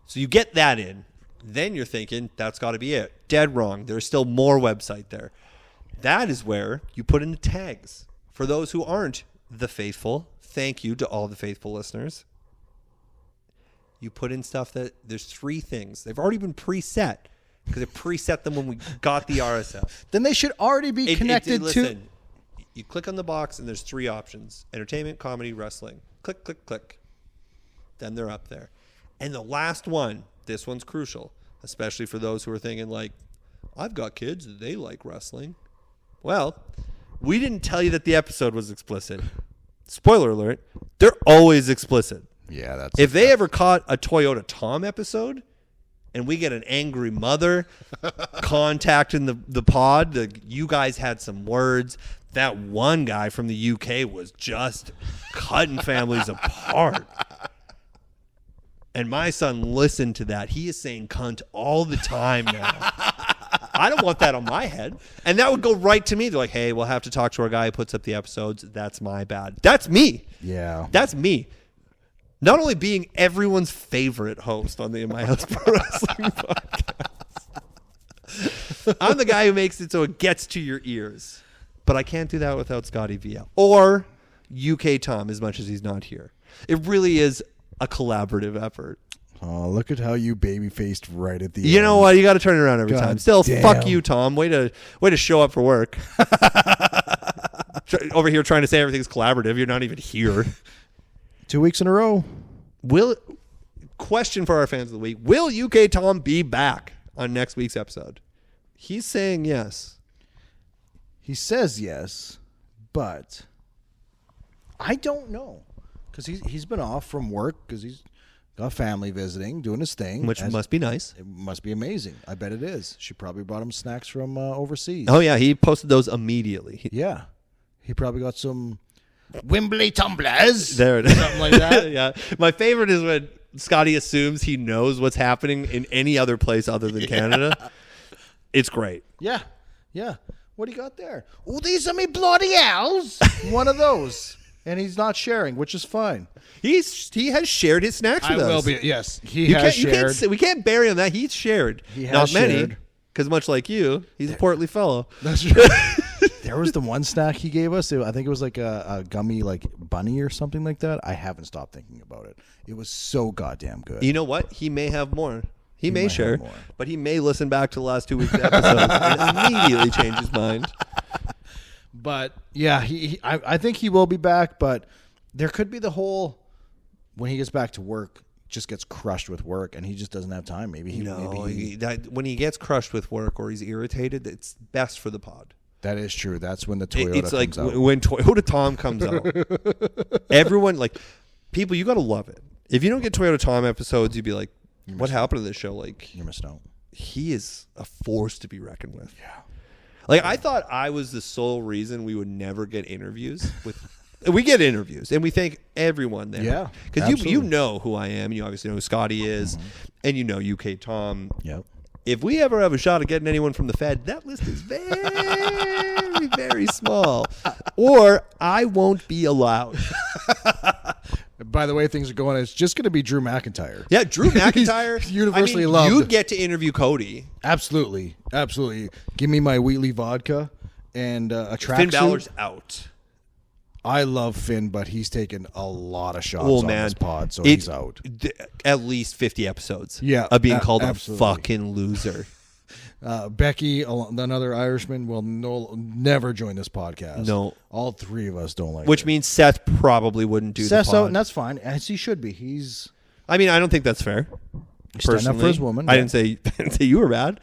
So you get that in. Then you're thinking, that's got to be it. Dead wrong. There's still more website there. That is where you put in the tags For those who aren't the faithful, thank you to all the faithful listeners. You put in stuff that there's 3 things. They've already been preset because they preset them when we got the RSS. Then they should already be connected to. Listen, you click on the box and there's 3 options: entertainment, comedy, wrestling. Click, click, click. Then they're up there. And the last one, this one's crucial, especially for those who are thinking like, I've got kids, they like wrestling. Well, we didn't tell you that the episode was explicit. Spoiler alert, they're always explicit. Yeah, that's. If they ever caught a Toyota Tom episode and we get an angry mother contacting the pod, you guys had some words. That one guy from the UK was just cutting families apart. And my son listened to that. He is saying cunt all the time now. I don't want that on my head. And that would go right to me. They're like, hey, we'll have to talk to our guy who puts up the episodes. That's my bad. That's me. Yeah. That's me. Not only being everyone's favorite host on the In My House Pro Wrestling podcast. I'm the guy who makes it so it gets to your ears. But I can't do that without Scotty Villa. Or UK Tom, as much as he's not here. It really is a collaborative effort. Oh, look at how you baby-faced right at the end. You know what? You got to turn it around every God time. Still, damn. fuck you, Tom. Way to show up for work. Over here trying to say everything's collaborative. You're not even here. 2 weeks in a row. Question for our fans of the week. Will UK Tom be back on next week's episode? He's saying yes. He says yes, but I don't know. Because he's been off from work because he's got family visiting, doing his thing. Which must be nice. It must be amazing. I bet it is. She probably brought him snacks from overseas. Oh, yeah. He posted those immediately. Yeah. He probably got some Wembley tumblers. There it is. Something like that. Yeah. My favorite is when Scotty assumes he knows what's happening in any other place other than Canada. It's great. Yeah. Yeah. What do you got there? Oh, these are me bloody owls. One of those. And he's not sharing, which is fine. He has shared his snacks with us. I will be. Yes, he has shared. We can't bury him that. He's shared. He has not many, shared. because much like you, he's a portly fellow. That's true. There was the one snack he gave us. I think it was like a gummy like bunny or something like that. I haven't stopped thinking about it. It was so goddamn good. You know what? He may have more. He may might share, have more. but he may listen back to the last 2 weeks' episodes and immediately change his mind. But yeah, I think he will be back. But there could be the whole when he gets back to work, just gets crushed with work, and he just doesn't have time. Maybe when he gets crushed with work or he's irritated, it's best for the pod. That is true. That's when the Toyota It's like comes out. when Toyota Tom comes out. Everyone, like, people, you got to love it. If you don't get Toyota Tom episodes, you'd be like, what happened to this show? Like, You're missing out. he is a force to be reckoned with. Yeah. Like, I thought I was the sole reason we would never get interviews with. We get interviews, and we thank everyone there. Yeah, because you know who I am. You obviously know who Scotty is, and you know UK Tom. Yep. If we ever have a shot at getting anyone from the Fed, that list is very, very small. Or I won't be allowed. By the way things are going, it's just going to be Drew McIntyre. Yeah, Drew McIntyre. He's universally loved. You'd get to interview Cody. Absolutely. Absolutely. Give me my Wheatley vodka and a tracksuit. Finn Balor's out. I love Finn, but he's taken a lot of shots on this pod, so he's out. At least 50 episodes Yeah, of being called absolutely. a fucking loser. Becky, another Irishman, will never join this podcast. No. All 3 of us don't like Which it. means Seth probably wouldn't do Seth's the pod. out, and that's fine, as he should be. He's I mean, I don't think that's fair. standing up for his woman. I yeah. didn't say you were bad.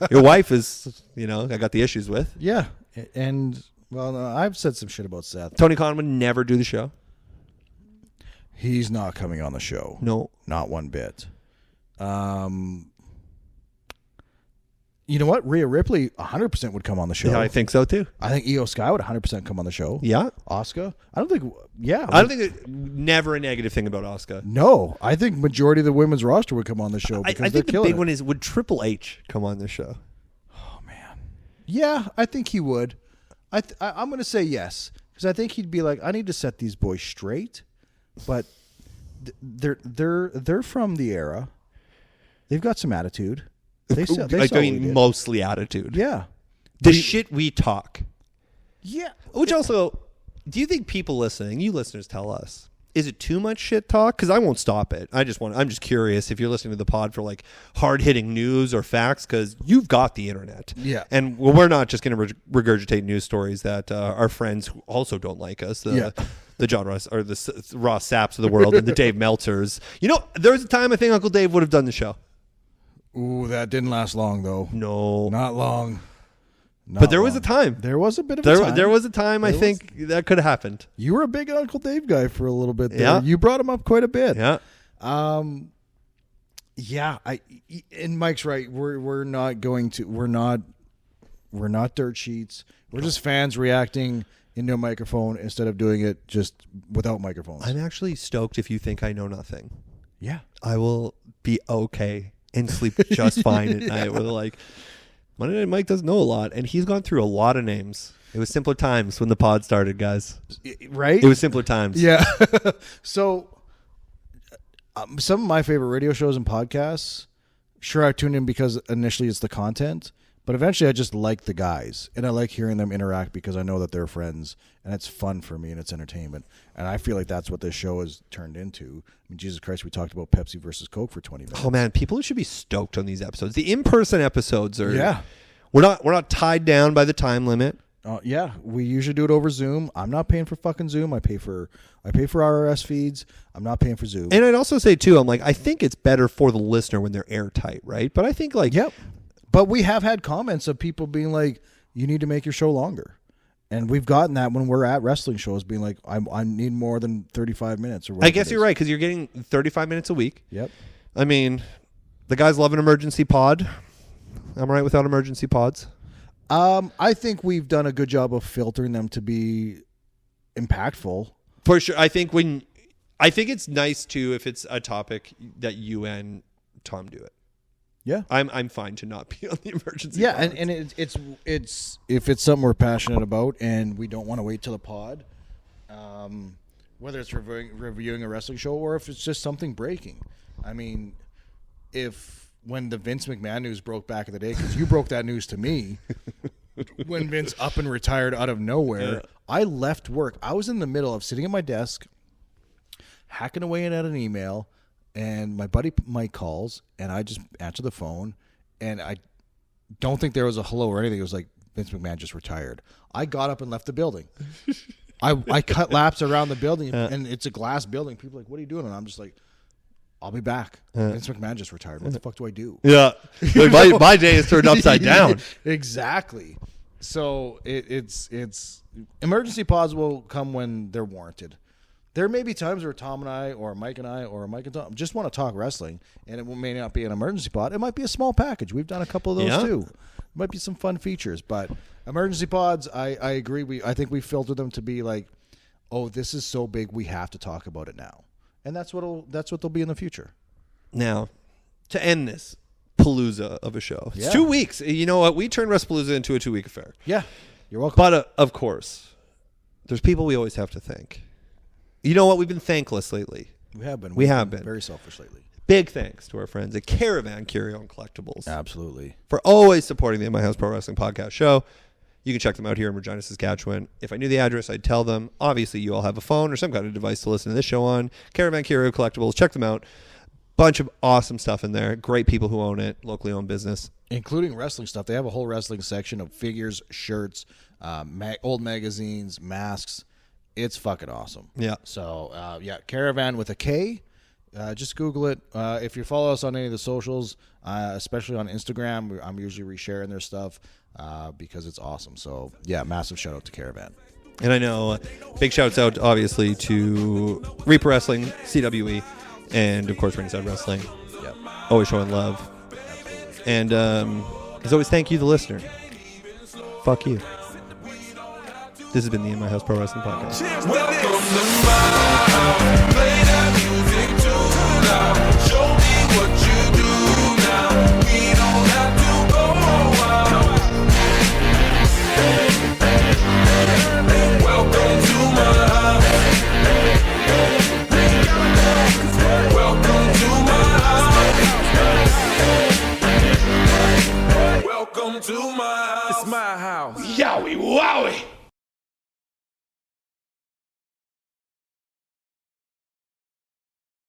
Your wife is, I got the issues with. Yeah, and... Well, no, I've said some shit about Seth. Tony Khan would never do the show. He's not coming on the show. No. Not one bit. You know what? Rhea Ripley 100% would come on the show. Yeah, I think so too. I think Io Sky would 100% come on the show. Yeah. Asuka? I don't think... Yeah. I don't think that never a negative thing about Asuka. No. I think majority of the women's roster would come on the show I because think they're the big killing one it. is, would Triple H come on this show? Yeah, I think he would. I'm going to say yes because I think he'd be like, I need to set these boys straight, but they're from the era. They've got some attitude. They saw what we did. Mostly attitude. Yeah. The shit we talk Yeah. Which also, do you think people listening, you listeners tell us, is it too much shit talk? Because I won't stop it. I'm just curious if you're listening to the pod for like hard-hitting news or facts, because you've got the internet. Yeah. And we're not just going to regurgitate news stories that our friends who also don't like us, the John Ross or the Ross Sapps of the world and the Dave Meltzers. You know, there was a time I think Uncle Dave would have done the show. Ooh, that didn't last long, though. No. Not long. But there was a time. There was a bit of a time. There was a time I think that could have happened. You were a big Uncle Dave guy for a little bit there. Yeah. You brought him up quite a bit. Yeah. Yeah, and Mike's right. We're not dirt sheets. We're just fans reacting into a microphone instead of doing it just without microphones. I'm actually stoked if you think I know nothing. Yeah. I will be okay and sleep just fine at night. We're like, Monday Night Mike doesn't know a lot, and he's gone through a lot of names. It was simpler times when the pod started, guys. Right? It was simpler times. Yeah. So, some of my favorite radio shows and podcasts, sure, I tune in because initially it's the content, but eventually I just like the guys, and I like hearing them interact because I know that they're friends, and it's fun for me, and it's entertainment. And I feel like that's what this show has turned into. I mean, Jesus Christ, we talked about Pepsi versus Coke for 20 minutes. Oh, man, people should be stoked on these episodes. The in-person episodes are... Yeah. We're not tied down by the time limit. Yeah, we usually do it over Zoom. I'm not paying for fucking Zoom. I pay for RRS feeds. I'm not paying for Zoom. And I'd also say, too, I'm like, I think it's better for the listener when they're airtight, right? But I think, like... Yep. But we have had comments of people being like, you need to make your show longer. And we've gotten that when we're at wrestling shows, being like, I need more than 35 minutes. Or whatever I guess you're right, because you're getting 35 minutes a week. Yep. I mean, the guys love an emergency pod. I'm right without emergency pods. I think we've done a good job of filtering them to be impactful. For sure. I think it's nice, too, if it's a topic that you and Tom do it. Yeah, I'm fine to not be on the emergency. Yeah, pod. and it's if it's something we're passionate about and we don't want to wait till the pod, whether it's reviewing a wrestling show or if it's just something breaking. I mean, when the Vince McMahon news broke back in the day, because you broke that news to me, when Vince up and retired out of nowhere, I left work. I was in the middle of sitting at my desk, hacking away at an email. And my buddy Mike calls, and I just answer the phone, and I don't think there was a hello or anything. It was like, Vince McMahon just retired. I got up and left the building. I cut laps around the building, and it's a glass building. People are like, what are you doing? And I'm just like, I'll be back. Vince McMahon just retired. What the fuck do I do? Yeah. my day is turned upside down. Exactly. So it's emergency pods will come when they're warranted. There may be times where Tom and I, or Mike and I, or Mike and Tom just want to talk wrestling, and it may not be an emergency pod. It might be a small package. We've done a couple of those too. Might be some fun features, but emergency pods, I agree. I think we filter them to be like, oh, this is so big, we have to talk about it now, and that's what they'll be in the future. Now, to end this Palooza of a show, it's 2 weeks. You know what? We turned WrestlePalooza into a 2-week affair. Yeah, you're welcome. But of course, there's people we always have to thank. You know what? We've been thankless lately. We have been. We have been. Very selfish lately. Big thanks to our friends at Caravan Curio and Collectibles. Absolutely. For always supporting the In My House Pro Wrestling Podcast show. You can check them out here in Regina, Saskatchewan. If I knew the address, I'd tell them. Obviously, you all have a phone or some kind of device to listen to this show on. Caravan Curio Collectibles. Check them out. Bunch of awesome stuff in there. Great people who own it. Locally owned business. Including wrestling stuff. They have a whole wrestling section of figures, shirts, old magazines, masks. It's fucking awesome. Yeah. So, Caravan with a K. Just Google it. If you follow us on any of the socials, especially on Instagram, I'm usually resharing their stuff because it's awesome. So, yeah, massive shout out to Caravan. And I know big shouts out, obviously, to Reaper Wrestling, CWE, and, of course, Ringside Wrestling. Yep. Always showing love. Absolutely. And, as always, thank you, the listener. Fuck you. This has been the In My House Pro Wrestling Podcast. Welcome to my house. Play that music too loud. Show me what you do now. We don't have to go out. Welcome to my house. Welcome to my house. Welcome to my house. It's my house. Yowie wowie.